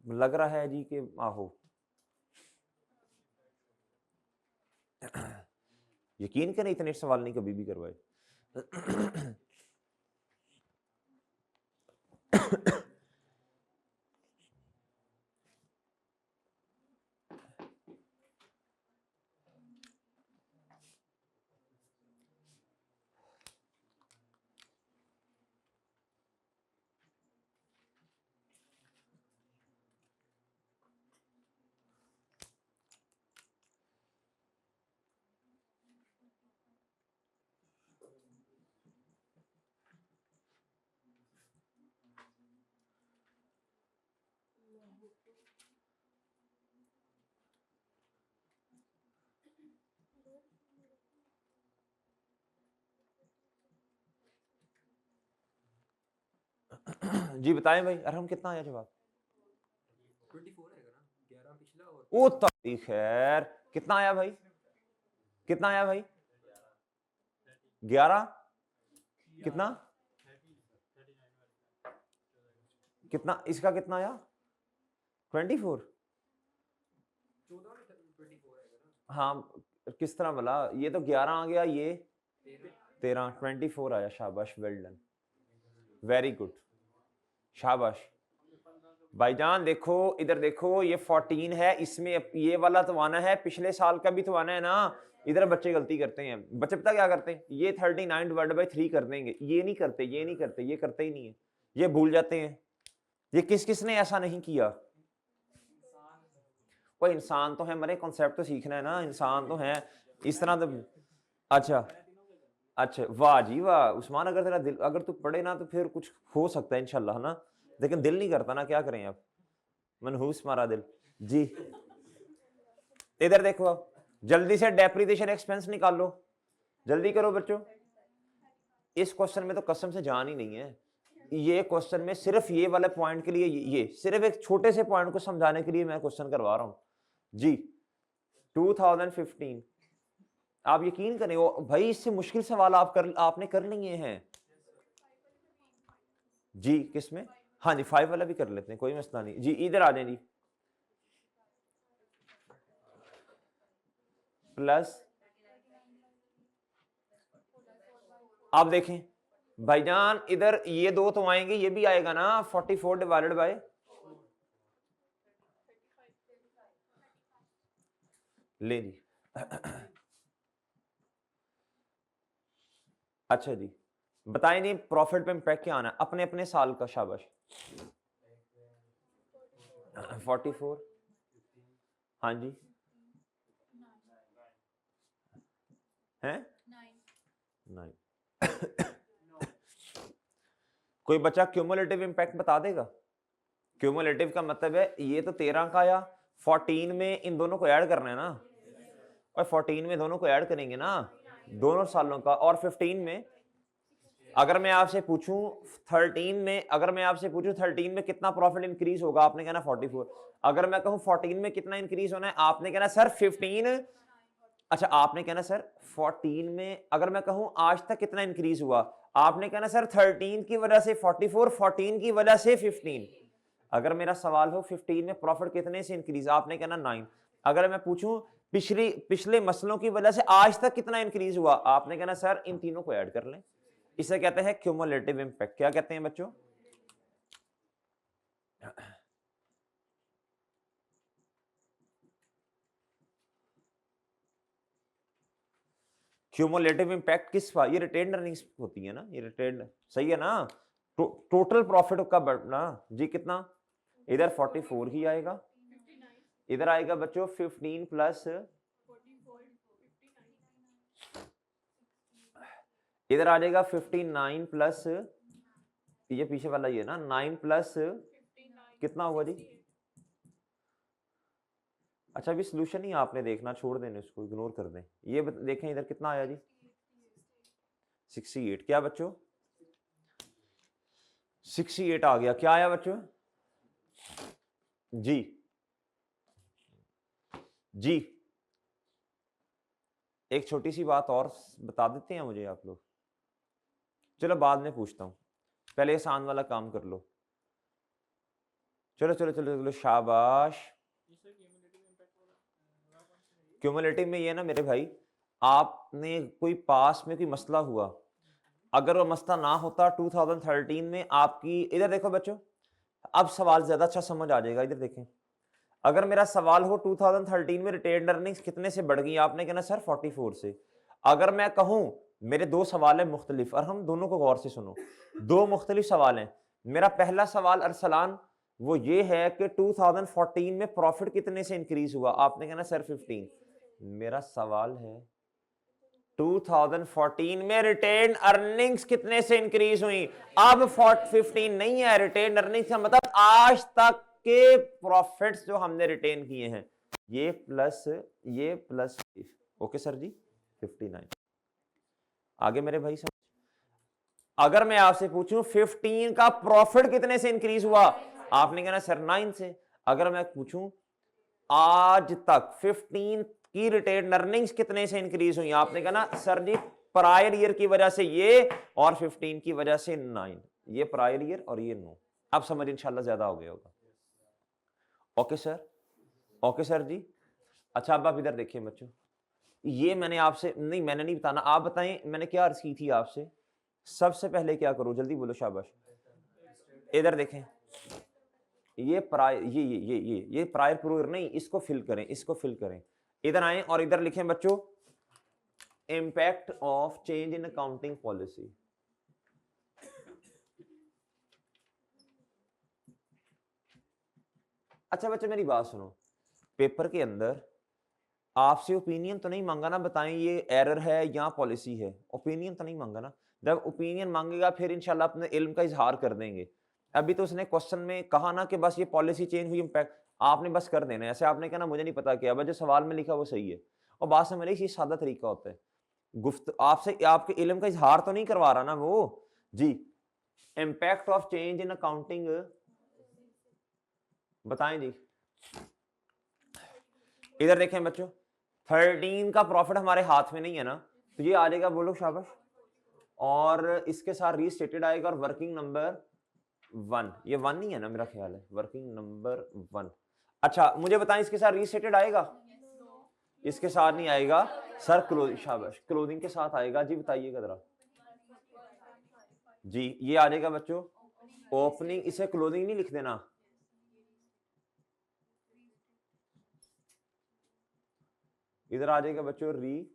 लग रहा है जी कि आहो यकीन करें इतने सवाल नहीं कभी भी करवाए जी बताएं भाई, अरहम कितना आया जवाब? 24 आएगा ना, 11 पिछला और ओ तारीख खैर, कितना आया भाई? कितना आया भाई? 11 कितना? कितना इसका कितना आया? 24। 14 में 24 आएगा ना। हाँ किस तरह बोला, ये तो 11 आ गया, ये 13 24 आया। शाबाश, वेल डन, वेरी गुड, शाबाश भाईजान। देखो इधर देखो, ये 14 है, इसमें ये वाला तो आना है, पिछले साल का भी तो आना है ना। इधर बच्चे गलती करते हैं, बच्चे पता क्या करते हैं, ये 39 डिवाइड बाई 3 कर देंगे, ये नहीं करते, ये नहीं करते, ये करते ही नहीं है, ये भूल जाते हैं। ये किसने ऐसा नहीं किया? कोई इंसान तो है, मेरे कॉन्सेप्ट तो सीखना है ना, इंसान तो है इस तरह तो। अच्छा अच्छा, वाह जी वाह उस्मान, अगर तेरा दिल, अगर तू पढ़े ना तो फिर कुछ हो सकता है इंशाल्लाह ना, लेकिन दिल नहीं करता ना, क्या करें अब, मनहूस मारा दिल जी। इधर देखो, अब जल्दी से डेप्रिसिएशन एक्सपेंस निकाल लो, जल्दी करो बच्चों। इस क्वेश्चन में तो कसम से जान ही नहीं है, ये क्वेश्चन में सिर्फ ये वाले पॉइंट के लिए, ये सिर्फ एक छोटे से पॉइंट को समझाने के लिए मैं क्वेश्चन करवा रहा हूं जी। 2015, आप यकीन करें भाई, इससे मुश्किल सवाल आपने कर लिए हैं जी। किसमें? हाँ जी 5 वाला भी कर लेते हैं, कोई मसला नहीं जी। इधर आ जाए जी, प्लस, आप देखें भाईजान, इधर ये दो तो आएंगे, ये भी आएगा ना 44 डिवाइडेड बाय, ले जी अच्छा जी बताएं नहीं, प्रॉफिट पे इम्पैक्ट क्या आना है अपने अपने साल का, शाबाश। 44, हाँ जी हैं 9। कोई बच्चा क्यूमुलेटिव इम्पैक्ट बता देगा? क्यूमुलेटिव का मतलब है ये तो 13 का आया, 14 में इन दोनों को ऐड करना है ना, और 14 में दोनों को ऐड करेंगे ना, दोनों सालों का। और 15 में अगर मैं आपसे पूछूं 13 में, अगर मैं आपसे पूछूं 13 में कितना प्रॉफिट इंक्रीज होगा, आपने कहना 44। अगर मैं कहूं 14 में कितना इंक्रीज होना है, आपने कहना सर 15। अच्छा आपने कहना सर 14 में, अगर मैं कहूं आज तक कितना इंक्रीज हुआ, आपने कहना सर 13 की वजह से 44, 14 की वजह से 15। अगर मेरा सवाल हो 15 में प्रॉफिट कितने से इंक्रीज, आपने कहना 9। अगर मैं पूछूं पिछले मसलों की वजह से आज तक कितना इंक्रीज हुआ, आपने कहना सर इन तीनों को ऐड कर लें। इसे कहते हैं क्यूमुलेटिव इंपैक्ट। क्या कहते हैं बच्चों? क्यूमुलेटिव इंपैक्ट किस बात, ये रिटेन्ड अर्निंग्स होती है ना, ये रिटेन्ड, सही है ना। टोटल प्रॉफिट का बढ़ना जी कितना, इधर 44 ही आएगा, इधर आएगा बच्चों 15 प्लस, इधर आ जाएगा 59 प्लस, ये पीछे वाला ये ना 9 प्लस कितना हुआ जी। अच्छा अभी सोल्यूशन ही आपने देखना, छोड़ देने उसको, इग्नोर कर दें। ये देखें इधर कितना आया जी, 68। क्या बच्चों? 68 आ गया। क्या आया बच्चों? जी जी एक छोटी सी बात और बता देते हैं मुझे आप लोग, चलो बाद में पूछता हूं, पहले आसान वाला काम कर लो। चलो चलो चलो चलो, शाबाश। क्यूमुलेटिव में ये ना मेरे भाई, आपने कोई पास में कोई मसला हुआ, अगर वो मसला ना होता 2013 में आपकी, इधर देखो बच्चों, अब सवाल ज्यादा अच्छा समझ आ जाएगा। इधर देखें, अगर मेरा सवाल हो 2013 में रिटेन्ड अर्निंग्स कितने से बढ़ गई, आपने कहना सर 44 से। अगर मैं कहूं, मेरे दो सवाल है मुख्तलिफ, और हम दोनों को गौर से सुनो, दो मुख्तलिफ सवाल हैं। मेरा पहला सवाल अरसलान वो ये है कि 2014 में प्रॉफिट कितने से इंक्रीज हुआ, आपने कहना सर 15। मेरा सवाल है 2014 में रिटेन अर्निंग्स कितने से इंक्रीज हुई, अब 15 नहीं है। रिटेन अर्निंग्स का मतलब आज तक के प्रॉफिट्स जो हमने रिटेन किए हैं, ये प्लस ओके सर जी 59। आगे मेरे भाई समझ। अगर मैं आपसे पूछूं 15 का प्रॉफिट कितने से इंक्रीज हुआ, आपने कहना सर 9 से। अगर मैं पूछूं आज तक 15 की रिटेन अर्निंग्स कितने से इंक्रीज हुई, आपने कहना सर जी प्रायर ईयर की वजह से ये और 15 की वजह से 9, ये प्रायर ईयर और ये 9। आप समझ इंशाल्लाह ज्यादा हो गया होगा। ओके सर, ओके सर जी। अच्छा अब आप इधर देखिए बच्चों, ये मैंने आपसे नहीं, मैंने नहीं बताना, आप बताएं मैंने क्या अर्ज की थी आपसे। सबसे पहले क्या करो, जल्दी बोलो, शाबाश। इधर देखें, ये प्रायर ये प्रायर प्रूवर नहीं, इसको फिल करें, इसको फिल करें। इधर आए और इधर लिखें बच्चों impact of change in accounting policy. अच्छा बच्चे मेरी बात सुनो, पेपर के अंदर आपसे ओपिनियन तो नहीं मांगा ना, बताएं ये एरर है या पॉलिसी है, ओपिनियन तो नहीं मांगा ना। जब ओपिनियन मांगेगा फिर इंशाल्लाह अपने इल्म का इजहार कर देंगे। अभी तो उसने क्वेश्चन में कहा ना कि बस ये पॉलिसी चेंज हुई, इम्पैक्ट, आपने बस कर देना है। ऐसे आपने कहना मुझे नहीं पता क्या, बस जो सवाल में लिखा वो सही है। और बात समझ रही, सादा तरीका होता है गुफ्त, आपसे आपके इल्म का इजहार तो नहीं करवा रहा ना वो जी। Impact of change in accounting बताएं जी। इधर देखें बच्चों 13 का प्रॉफिट हमारे हाथ में नहीं है ना, तो ये आ जाएगा, बोलो शाबाश, और इसके साथ रीस्टेटेड आएगा और वर्किंग नंबर 1, ये 1 नहीं है ना मेरा ख्याल है, वर्किंग नंबर 1। अच्छा मुझे बताएं इसके साथ रीस्टेटेड आएगा, इसके साथ नहीं आएगा सर, क्लोजिंग, शाबाश क्लोजिंग के साथ आएगा जी, बताइएगा जरा जी। ये आ जाएगा बच्चों ओपनिंग, इसे क्लोजिंग नहीं लिख देना, इधर आ जाएगा बच्चों री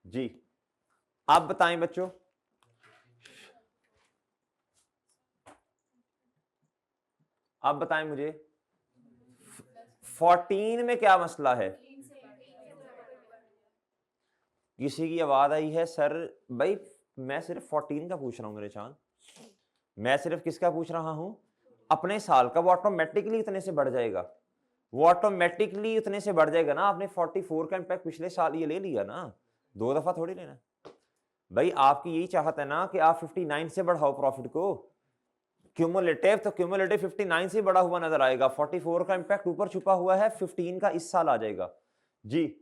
जी। आप बताएं बच्चों, आप बताएं मुझे 14 में क्या मसला है। किसी की आवाज आई है सर, भाई मैं सिर्फ 14 का पूछ रहा हूं मेरे चांद, मैं सिर्फ किसका पूछ रहा हूं, अपने साल का। वो ऑटोमेटिकली इतने से बढ़ जाएगा, वो ऑटोमेटिकली इतने से बढ़ जाएगा ना। आपने 44 का इम्पैक्ट पिछले साल ये ले लिया ना, 2 दफा थोड़ी लेना भाई। आपकी यही चाहत है ना कि आप 59 से बढ़ाओ प्रॉफिट को, क्यूमुलेटिव, तो क्यूमुलेटिव 59 से बड़ा हुआ नजर आएगा। 44 का इम्पैक्ट ऊपर छुपा हुआ है, 15 का इस साल आ जाएगा जी।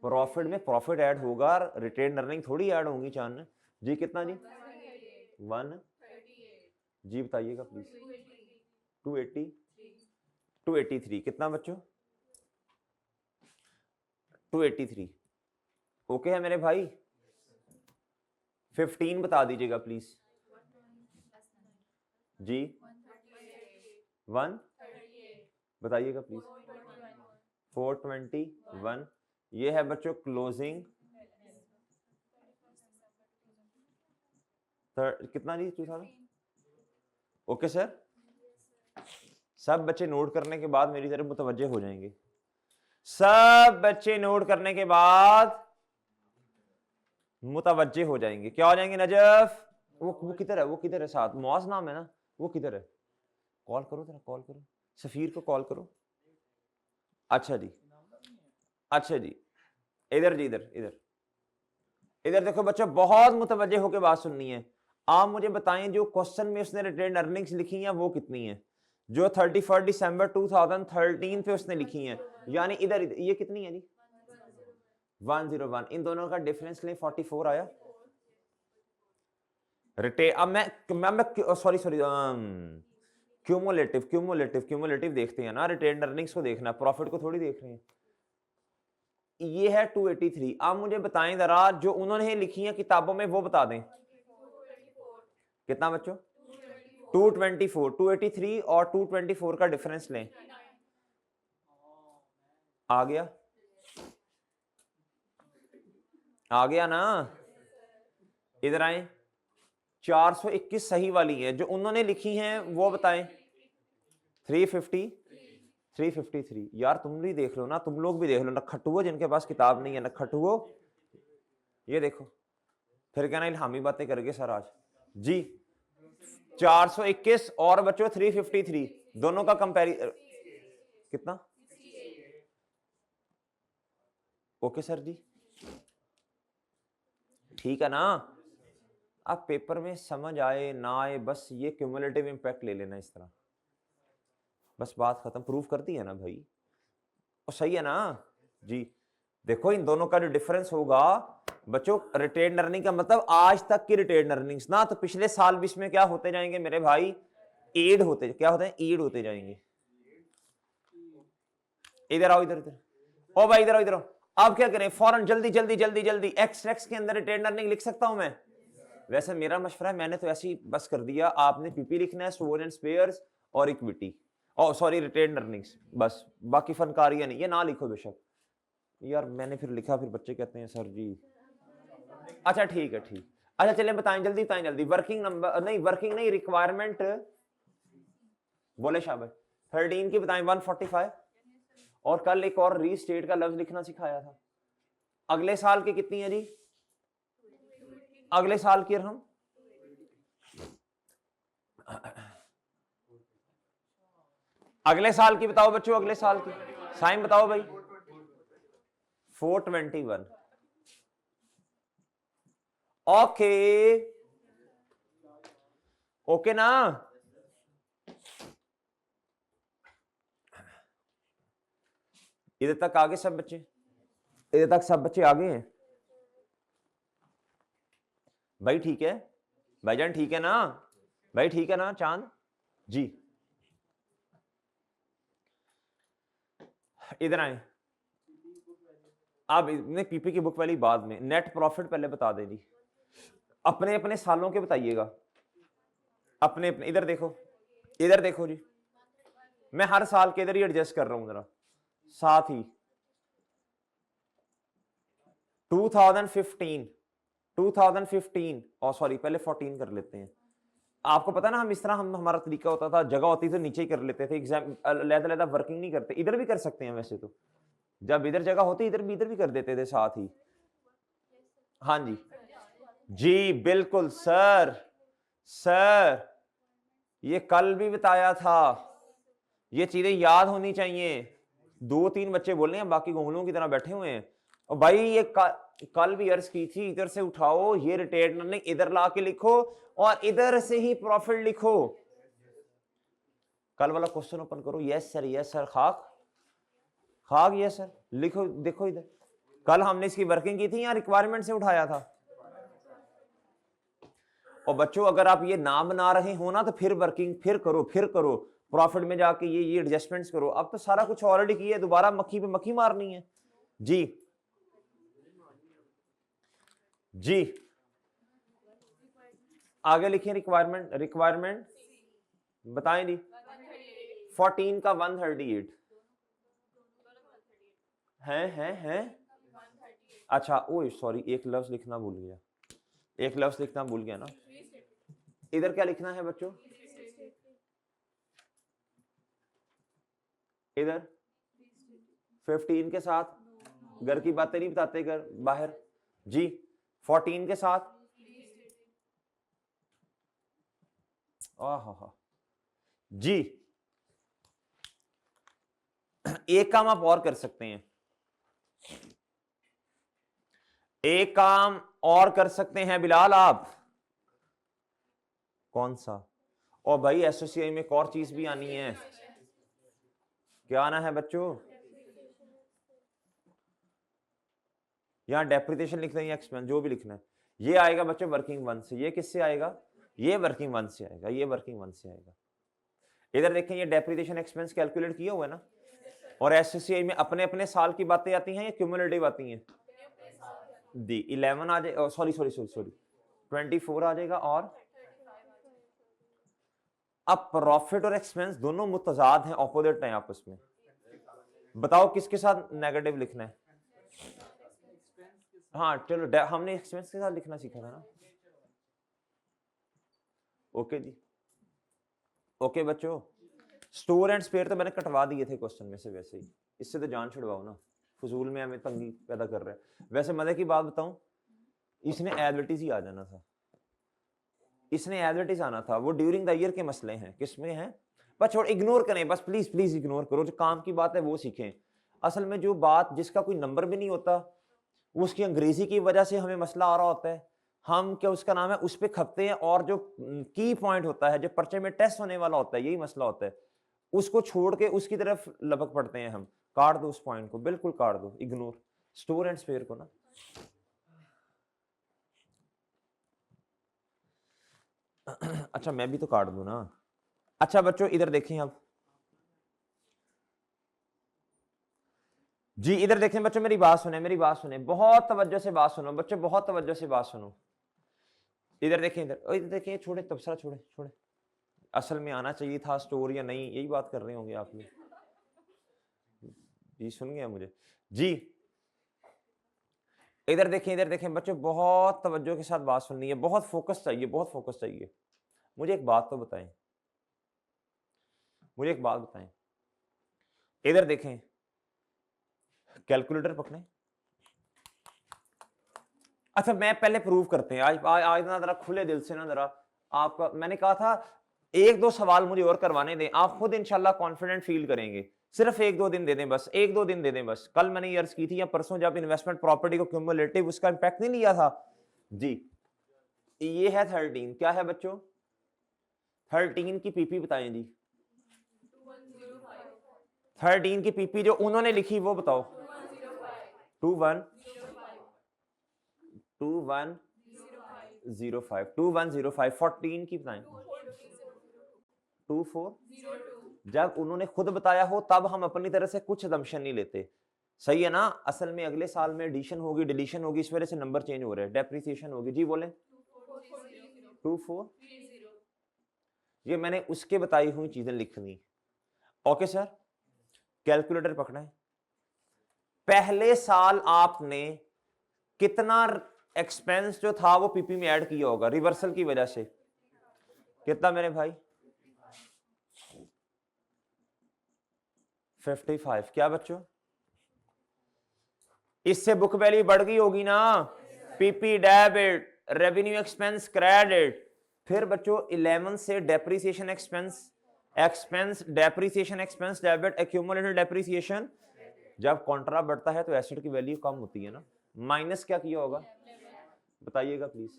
प्रॉफिट में प्रॉफिट ऐड होगा, रिटेन अर्निंग थोड़ी ऐड होंगी चांद जी। कितना जी 1 जी, बताइएगा प्लीज। 280 283 कितना बच्चों, 283 ओके है मेरे भाई। 15 बता दीजिएगा प्लीज जी। 1 बताइएगा प्लीज। 421 ये है बच्चों क्लोजिंग, कितना जी 2000। ओके सर, सब बच्चे नोट करने के बाद मेरी तरफ मुतवज्जे हो जाएंगे, सब बच्चे नोट करने के बाद मुतवज्जे हो जाएंगे। क्या हो जाएंगे नजफ, वो किधर है, वो किधर है, साथ मौज नाम है ना, वो किधर है, कॉल करो जरा, कॉल करो सफीर को, कॉल करो। अच्छा जी, अच्छा जी, इधर जी, इधर इधर इधर देखो बच्चों, बहुत मुतवज्जे होकर बात सुननी है। आप मुझे बताएं जो क्वेश्चन में उसने रिटेन अर्निंग्स लिखी हैं वो कितनी है, जो 31 दिसंबर 2013 पे उसने लिखी हैं, यानी इधर ये कितनी है जी 101। इन दोनों का डिफरेंस लें, 44 आया रिटेन। अब मैं सॉरी क्यूमुलेटिव क्यूमुलेटिव क्यूमुलेटिव देखते हैं ना, रिटेन अर्निंग्स को देखना, प्रॉफिट को थोड़ी देख रहे हैं। ये है 283। आप मुझे बताएं जरा जो उन्होंने लिखी है किताबों में वो बता दें कितना बच्चों, 224। 283 और 224 का डिफरेंस लें, आ गया, आ गया ना। इधर आए, 421 सही वाली है, जो उन्होंने लिखी हैं वो बताएं। 353 यार तुम भी देख लो ना, तुम लोग भी देख लो, नखटुओ जिनके पास किताब नहीं है, नखटुओ ये देखो, फिर कहना इल्हामी बातें करके सर आज जी। 421 और बच्चों 353, दोनों का कंपैरिजन कितना, ओके सर जी। ठीक है ना। अब पेपर में समझ आए ना आए, बस ये क्यूमुलेटिव इम्पैक्ट ले लेना इस तरह, बस बात खत्म। प्रूफ कर दी है ना भाई, और सही है ना जी। देखो इन दोनों का जो डिफरेंस होगा बच्चों, रिटेन अर्निंग का मतलब आज तक की रिटेन अर्निंग्स ना, तो पिछले साल भी इसमें क्या होते जाएंगे मेरे भाई, एड होते, क्या होते हैं, एड होते जाएंगे। इधर आओ, इधर इधर ओ भाई, इधर आओ, इधर आओ। अब क्या करें फौरन, जल्दी जल्दी जल्दी जल्दी, एक्स एक्स के अंदर रिटेन अर्निंग लिख सकता हूं मैं। वैसे मेरा मशवरा है, मैंने तो ऐसे ही बस कर दिया, आपने पीपी लिखना है, स्टोर एंड स्पेयर्स और इक्विटी, और सॉरी रिटेन अर्निंग्स, बस बाकी फनकारियां नहीं, ये ना लिखो बेशक। यार मैंने फिर लिखा, फिर बच्चे कहते हैं सर जी। अच्छा ठीक है, ठीक। अच्छा चलें, बताएं जल्दी, बताएं जल्दी। वर्किंग नंबर नहीं, वर्किंग नहीं, रिक्वायरमेंट बोले शाबाश। 13 की बताएं 145। और कल एक और रीस्टेट का लफ्ज लिखना सिखाया था। अगले साल की कितनी है जी, अगले साल की हम अगले साल की बताओ बच्चों, अगले साल की साइम बताओ भाई। 421। ओके ओके ना। इधर तक आगे सब बच्चे, इधर तक सब बच्चे आगे हैं भाई, ठीक है भाईजान, ठीक है ना भाई, ठीक है ना चांद जी। इधर आए, अब इतने पीपी की बुक वाली बाद में, नेट प्रॉफिट पहले बता दें जी, अपने अपने सालों के बताइएगा, अपने अपने। इधर देखो, इधर देखो जी, मैं हर साल के इधर ही एडजस्ट कर रहा हूं जरा साथ ही। 2015 और सॉरी पहले 14 कर लेते हैं। आपको पता ना हम इस तरह, हम हमारा तरीका होता था, जगह होती तो नीचे ही कर लेते थे, एग्जाम अलग-अलग वर्किंग नहीं करते। इधर भी कर सकते हैं वैसे तो, जब इधर जगह होती इधर भी कर देते थे साथ ही। हाँ जी जी बिल्कुल सर, सर ये कल भी बताया था, ये चीजें याद होनी चाहिए। 2-3 बच्चे बोल रहे हैं, बाकी गोंगलों की तरह बैठे हुए हैं। और भाई ये कल भी अर्ज की थी, इधर से उठाओ ये रिटेन अर्निंग, इधर ला के लिखो और इधर से ही प्रॉफिट लिखो। कल वाला क्वेश्चन ओपन करो, यस सर, यस सर, खाक खाक, यस सर, लिखो, देखो इधर। कल हमने इसकी वर्किंग की थी या रिक्वायरमेंट से उठाया था। और बच्चों अगर आप ये ना बना रहे हो ना, तो फिर वर्किंग फिर करो प्रॉफिट में जाके ये एडजस्टमेंट्स करो। अब तो सारा कुछ ऑलरेडी किया है, दोबारा मक्खी पे मक्खी मारनी है जी। जी आगे लिखिए, रिक्वायरमेंट बताएं जी। 14 का 138 है। अच्छा ओए सॉरी, एक लफ्ज लिखना भूल गया, एक लफ्ज लिखना भूल गया ना। इधर क्या लिखना है बच्चों, इधर 15 के साथ घर की बातें नहीं बताते, घर बाहर जी। 14 के साथ जी। एक काम आप और कर सकते हैं, एक काम और कर सकते हैं बिलाल आप। कौन सा? और भाई एसओसीआई में एक और चीज भी आनी है। क्या आना है बच्चों? यहां डेप्रिसिएशन लिखना है या एक्सपेंस, जो भी लिखना है, ये आएगा बच्चों वर्किंग वन से। ये किससे आएगा? ये वर्किंग वन से आएगा, ये वर्किंग वन से आएगा। इधर देखें, ये डेप्रिसिएशन एक्सपेंस कैलकुलेट किया हुआ है ना। और एसओसीआई में अपने अपने साल की बातें आती हैं या क्यूमुलेटिव आती हैं? दी 11 आ जाए, सॉरी 24 आ जाएगा। और अब प्रॉफिट और एक्सपेंस दोनों मुतजाद हैं, ऑपोजिट हैं आपस में। बताओ किसके साथ नेगेटिव लिखना है? हाँ चलो, हमने एक्सपेंस के साथ लिखना सीखा था ना। ओके जी, ओके बच्चों। स्टोर एंड स्पेयर तो मैंने कटवा दिए थे क्वेश्चन में से, वैसे ही इससे तो जान छुड़वाओ ना, फजूल में हमें तंगी पैदा कर रहे हैं। वैसे मजे की बात बताऊं, इसने एडवर्टीज ही आ जाना था, इसने एडवर्टीज आना था। वो ड्यूरिंग द ईयर के मसले हैं, किसमें हैं बस, छोड़ इग्नोर करें बस, प्लीज प्लीज इग्नोर करो। जो काम की बात है वो सीखें। असल में जो बात जिसका कोई नंबर भी नहीं होता, वो उसकी अंग्रेजी की वजह से हमें मसला आ रहा होता है, हम क्या उसका नाम है उस पे खपते हैं, और जो की पॉइंट होता है, जो पर्चे में टेस्ट होने वाला होता है, यही मसला होता है, उसको छोड़ के उसकी तरफ लपक पड़ते हैं हम। काट दो उस पॉइंट को, बिल्कुल काट दो, इग्नोर स्टोर एंड स्पेयर को ना। अच्छा मैं भी तो काट दूं ना। अच्छा बच्चों इधर देखें अब जी, इधर देखें बच्चों, मेरी बात सुने, मेरी बात सुने, बहुत तवज्जो से बात सुनो बच्चों, बहुत तवज्जो से बात सुनो। इधर देखें, इधर देखें, छोड़े तबसरा, छोड़े छोड़े, असल में आना चाहिए था स्टोर या नहीं, यही बात कर रहे होंगे आप लोग जी। सुन गया मुझे जी। इधर देखें, इधर देखें बच्चों, बहुत तवज्जो के साथ बात सुननी है, बहुत फोकस चाहिए, बहुत फोकस चाहिए। मुझे एक बात तो बताएं, मुझे एक बात बताएं, इधर देखें, कैलकुलेटर पकड़ें। अच्छा मैं पहले प्रूव करते हैं, आज ना जरा खुले दिल से ना जरा आपका, मैंने कहा था एक दो सवाल मुझे और करवाने दें, आप खुद इंशाल्लाह कॉन्फिडेंट फील करेंगे। सिर्फ एक दो दिन दे दें बस, एक दो दिन दे दें बस। कल मैंने ये अर्ज की थी या परसों, जब इन्वेस्टमेंट प्रॉपर्टी को क्यूमुलेटिव उसका इंपैक्ट नहीं लिया था जी। ये है 13, क्या है बच्चों 13 की पीपी बताएं जी। 13 की पीपी जो उन्होंने लिखी वो बताओ। 2105 2105 14 की बताएं। 24 जब उन्होंने खुद बताया हो तब हम अपनी तरह से कुछ असम्पशन नहीं लेते, सही है ना। असल में अगले साल में एडिशन होगी, डिलीशन होगी, इस वजह से नंबर चेंज हो रहे हैं, डेप्रिसिएशन होगी जी। बोले 24, ये मैंने उसके बताई हुई चीजें लिख दी। ओके सर, कैलकुलेटर पकड़ा है। पहले साल आपने कितना एक्सपेंस जो था वो पीपी में ऐड किया होगा रिवर्सल की वजह से, कितना मेरे भाई 55। क्या बच्चों इससे बुक वैल्यू बढ़ गई होगी ना। PP debit, revenue expense credit, फिर बच्चों 11 से depreciation expense, expense depreciation expense debit, accumulated depreciation. जब कॉन्ट्रा बढ़ता है तो एसेट की वैल्यू कम होती है ना। माइनस क्या किया होगा बताइएगा प्लीज।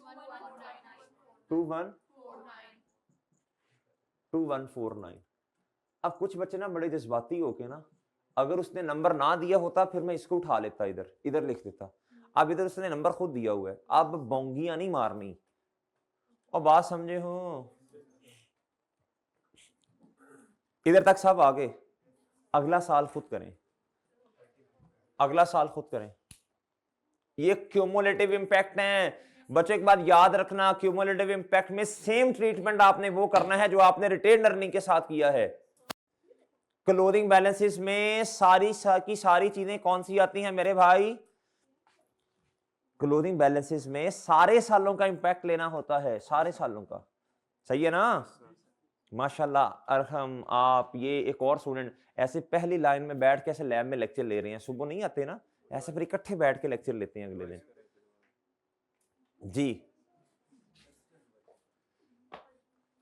2149। अब कुछ बच्चे ना बड़े जज्बाती होके ना, अगर उसने नंबर ना दिया होता फिर मैं इसको उठा लेता, इधर इधर लिख देता। अब इधर उसने नंबर खुद दिया हुआ है, अब बोंगियां नहीं मारनी, और बात समझे हो। इधर तक सब आगे, अगला साल खुद करें, अगला साल खुद करें। ये क्यूमुलेटिव इंपैक्ट है बच्चों। एक बात याद रखना, क्यूमुलेटिव इंपैक्ट में सेम ट्रीटमेंट आपने वो करना है जो आपने रिटेन अर्निंग के साथ किया है। क्लोजिंग बैलेंसेस में की सारी चीजें कौन सी आती हैं मेरे भाई। क्लोजिंग बैलेंसेस में सारे सालों का इंपैक्ट लेना होता है, सारे सालों का, सही है ना। माशाल्लाह अरहम आप, ये एक और स्टूडेंट ऐसे पहली लाइन में बैठ के ऐसे लैब में लेक्चर ले रहे हैं, सुबह नहीं आते ना, ऐसे फिर इकट्ठे बैठ के लेक्चर लेते हैं अगले दिन जी।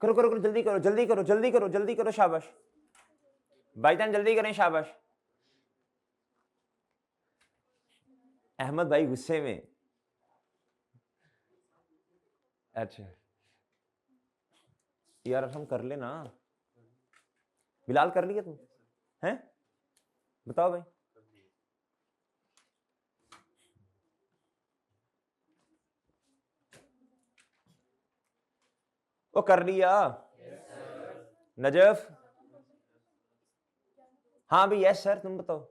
करो करो करो, जल्दी करो, जल्दी करो, जल्दी करो, जल्दी करो, शाबाश भाईजान, जल्दी करें, शाबाश। अहमद भाई गुस्से में, अच्छा यार हम कर लेना। बिलाल कर लिया तुम हैं, बताओ भाई। वो कर लिया नजफ, हाँ भाई यस सर, तुम बताओ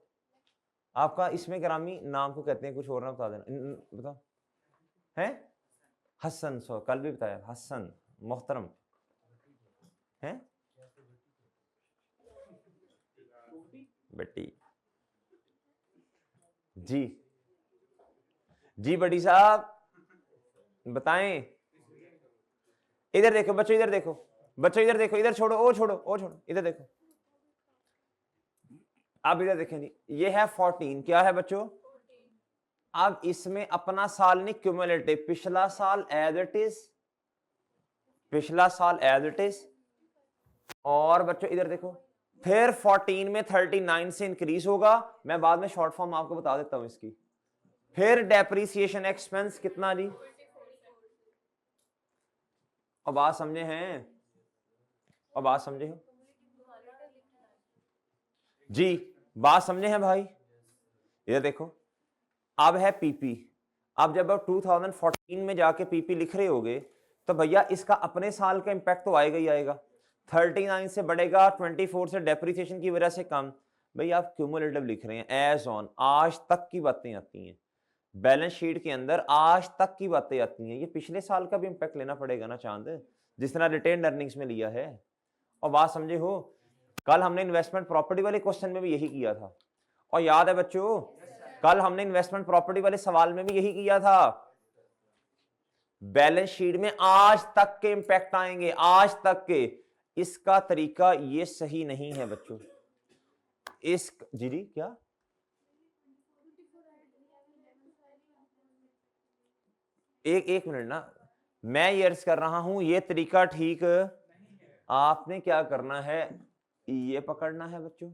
आपका इसमें ग्रामी नाम को कहते हैं, कुछ और ना बता देना, बताओ हैं। हसन, सो कल भी बताया, हसन मोहतरम हैं बेटी जी। जी बड़ी साहब बताएं। इधर देखो बच्चों, इधर देखो बच्चों, इधर देखो, इधर छोड़ो, ओ छोड़ो, ओ छोड़ो, इधर देखो। अब इधर देखें जी, ये है 14, क्या है बच्चों। अब इसमें अपना साल नहीं, क्यूमुलेटिव, पिछला साल एज इट इज, पिछला साल एज इट इज। और बच्चों इधर देखो, फिर 14 में 39 से इंक्रीज होगा, मैं बाद में शॉर्ट फॉर्म आपको बता देता हूं इसकी। फिर डेप्रिसिएशन एक्सपेंस कितना जी और बात समझे हैं, और बात समझे हो जी, बात समझे हैं भाई। ये देखो अब है पीपी, अब जब आप 2014 में जाके पीपी लिख रहे होगे तो भैया इसका अपने साल का इंपैक्ट तो आएगा ही आएगा। 39 से बढ़ेगा, 24 से डेप्रिसिएशन की वजह से कम। भाई आप क्यूमुलेटिव लिख रहे हैं, एज ऑन, आज तक की बातें आती हैं बैलेंस शीट के अंदर, आज तक की बातें आती हैं। ये पिछले साल का भी इंपैक्ट लेना पड़ेगा ना चांद, जिस तरह रिटेन अर्निंग्स में लिया है। और बात समझे हो, कल हमने इन्वेस्टमेंट प्रॉपर्टी वाले क्वेश्चन में भी यही किया था, और याद है बच्चों कल हमने इन्वेस्टमेंट प्रॉपर्टी वाले सवाल में भी यही किया था। बैलेंस शीट में आज तक के इंपैक्ट आएंगे, आज तक के। इसका तरीका ये सही नहीं है बच्चों। इस जी जी क्या एक मिनट ना, मैं ये अर्ज कर रहा हूं ये तरीका ठीक, आपने क्या करना है, ये पकड़ना है बच्चों।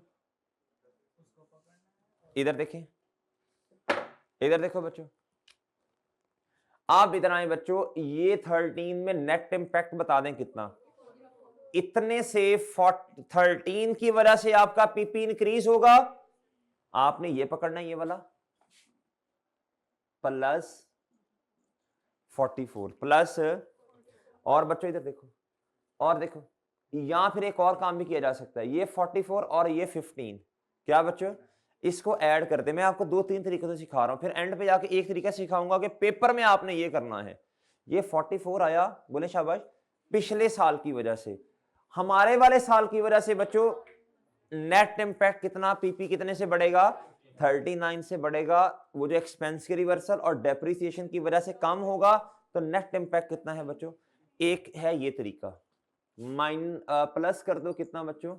इधर देखें, इधर देखो बच्चों, आप इधर आए बच्चों, ये 13 में नेट इंपैक्ट बता दें कितना। इतने से 13 की वजह से आपका पीपी इंक्रीज होगा, आपने ये पकड़ना है, ये वाला प्लस 44 प्लस, और बच्चों इधर देखो, और देखो यहां फिर एक और काम भी किया जा सकता है, ये 44 और ये 15, क्या बच्चों, इसको ऐड करते। मैं आपको 2-3 तरीकों से सिखा रहा हूं, फिर एंड पे जाके एक तरीका सिखाऊंगा कि पेपर में आपने ये करना है। ये 44 आया, बोले शाबाश, पिछले साल की वजह से। हमारे वाले साल की वजह से बच्चों नेट इंपैक्ट कितना, पीपी कितने से बढ़ेगा, 39 से बढ़ेगा। वो जो एक्सपेंस के रिवर्सल और डेप्रिसिएशन की वजह से कम होगा, तो नेट इंपैक्ट कितना है बच्चों। एक है ये तरीका, प्लस कर दो कितना बच्चों,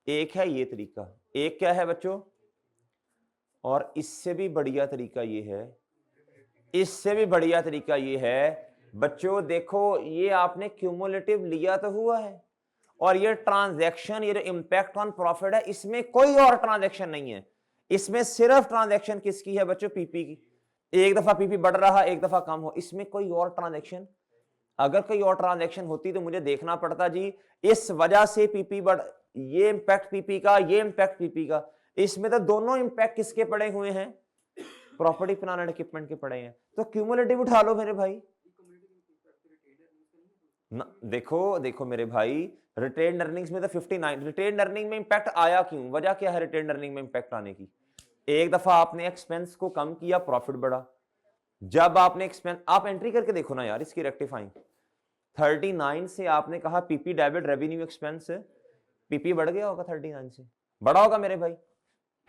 एक है ये तरीका, एक क्या है बच्चों, और इससे भी बढ़िया तरीका ये है, इससे भी बढ़िया तरीका ये है बच्चों। देखो ये आपने क्यूमुलेटिव लिया तो हुआ है, और ये ट्रांजैक्शन, ये जो इंपैक्ट ऑन प्रॉफिट है, इसमें कोई और ट्रांजैक्शन नहीं है, इसमें सिर्फ ट्रांजैक्शन किसकी है बच्चों, पीपी की। एक दफा पीपी बढ़ रहा, एक दफा कम हो, इसमें कोई और ट्रांजैक्शन, अगर कोई और ट्रांजैक्शन होती तो मुझे देखना पड़ता जी इस वजह से पीपी बढ़, ये इंपैक्ट पीपी का, ये इंपैक्ट पीपी का। इसमें तो दोनों इंपैक्ट किसके पड़े हुए हैं, प्रॉपर्टी प्लांट एंड इक्विपमेंट के पड़े हैं। तो क्यूमुलेटिव उठा लो मेरे भाई ना। देखो देखो मेरे भाई, रिटेन अर्निंग्स में तो 59, रिटेन अर्निंग में इंपैक्ट आया क्यों, वजह क्या है रिटेन अर्निंग में इंपैक्ट आने की। एक दफा आपने एक्सपेंस को कम किया, प्रॉफिट बढ़ा। जब आपने एक्सपेंस, आप एंट्री करके देखो ना यार इसकी रेक्टिफाइंग, 39 से आपने कहा PP debit revenue expense, PP बढ़ गया होगा 39 से, बढ़ा होगा मेरे भाई।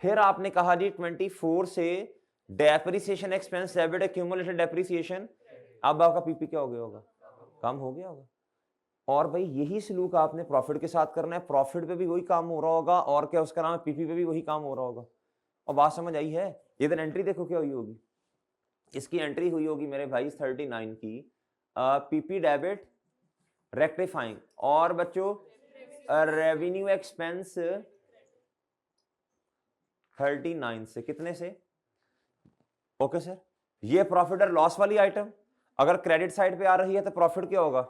फिर आपने कहा जी 24 से depreciation expense debit accumulated depreciation, अब आपका पीपी क्या हो गया होगा, कम हो गया होगा। और भाई यही सलूक आपने प्रॉफिट के साथ करना है, प्रॉफिट पे भी वही काम हो रहा होगा, और क्या उसका नाम है, पीपी पे भी वही काम हो रहा होगा। और बात समझ आई है। इधर एंट्री देखो क्या हुई होगी, इसकी एंट्री हुई होगी मेरे भाई 39 की, पीपी डेबिट रेक्टिफाइंग, और बच्चों रेवेन्यू एक्सपेंस 39 से कितने से, ओके सर। ये प्रॉफिट और लॉस वाली आइटम अगर क्रेडिट साइड पे आ रही है तो प्रॉफिट क्या होगा,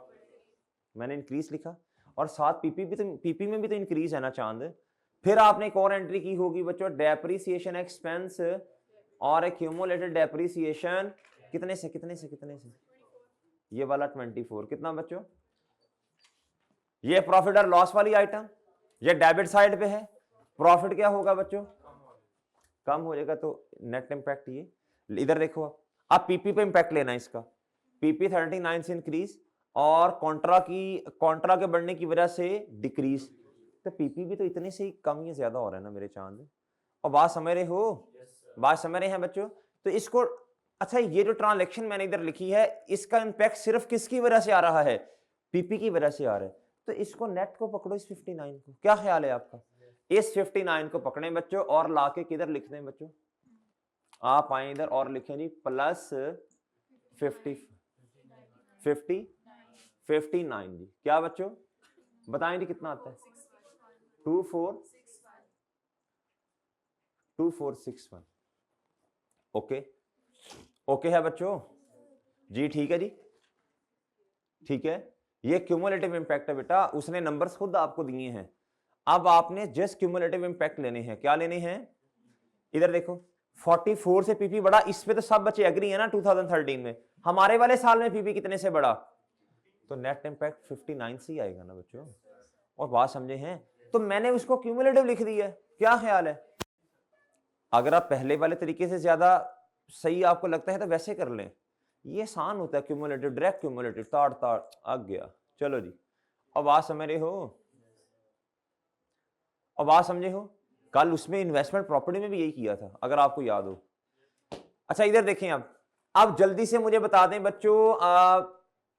मैंने इंक्रीज लिखा, और साथ पीपी भी तो, पीपी में भी तो इंक्रीज है ना चांद। फिर आपने एक और एंट्री की होगी बच्चों, डेप्रिसिएशन एक्सपेंस और एक्यूमुलेटेड डेप्रिसिएशन, कितने से कितने से कितने से, ये वाला 24, कितना बच्चों, ये प्रॉफिट और लॉस वाली आइटम, ये डेबिट साइड पे है, प्रॉफिट क्या होगा बच्चों, कम हो जाएगा। तो नेट इंपैक्ट ये, इधर देखो आप पीपी पे इंपैक्ट लेना है इसका, पीपी 39 से इंक्रीज, और कॉन्ट्रा के बढ़ने की वजह से डिक्रीज, तो पीपी भी तो इतने से ही कम या ज्यादा हो रहा है ना मेरे चांद। और बात समझ रहे हो, बात समझ रहे हैं बच्चों। तो इसको, अच्छा ये जो ट्रांजैक्शन मैंने इधर लिखी है, इसका इंपैक्ट सिर्फ किसकी वजह से आ रहा है, पीपी की वजह से आ रहा है। तो इसको नेट को पकड़ो, इस 59 को, क्या ख्याल है आपका, इस 59 को पकड़े बच्चों, और लाके किधर लिख दें बच्चों, आप आए इधर और लिखें जी प्लस 59 जी, क्या बच्चों बताएं जी कितना आता है, 2461, ओके, ओके है बच्चों जी, ठीक है जी, ठीक है। ये क्यूमुलेटिव इंपैक्ट है बेटा, उसने नंबर्स खुद आपको दिए हैं। अब आपने जस्ट क्यूमुलेटिव इंपैक्ट लेने हैं। क्या लेने हैं? इधर देखो 44 से पीपी बड़ा, इस पे तो सब बच्चे एग्री है ना 2013 में। हमारे वाले साल में पीपी कितने से बड़ा? तो नेट इंपैक्ट 59 से ही आएगा ना बच्चों। और बात समझे हैं? तो मैंने उसको क्यूमुलेटिव लिख दिया है। क्या ख्याल है? अगर आप पहले वाले तरीके से ज्यादा सही आपको लगता है तो वैसे कर लें, ये आसान होता है क्यूमुलेटिव, डायरेक्ट क्यूमुलेटिव, ताड़ ताड़ आ गया। चलो जी, अब बात समझ रहे हो? अब बात समझे हो? कल उसमें इन्वेस्टमेंट प्रॉपर्टी में भी यही किया था, अगर आपको याद हो। अच्छा इधर देखें, अब जल्दी से मुझे बता दें बच्चों,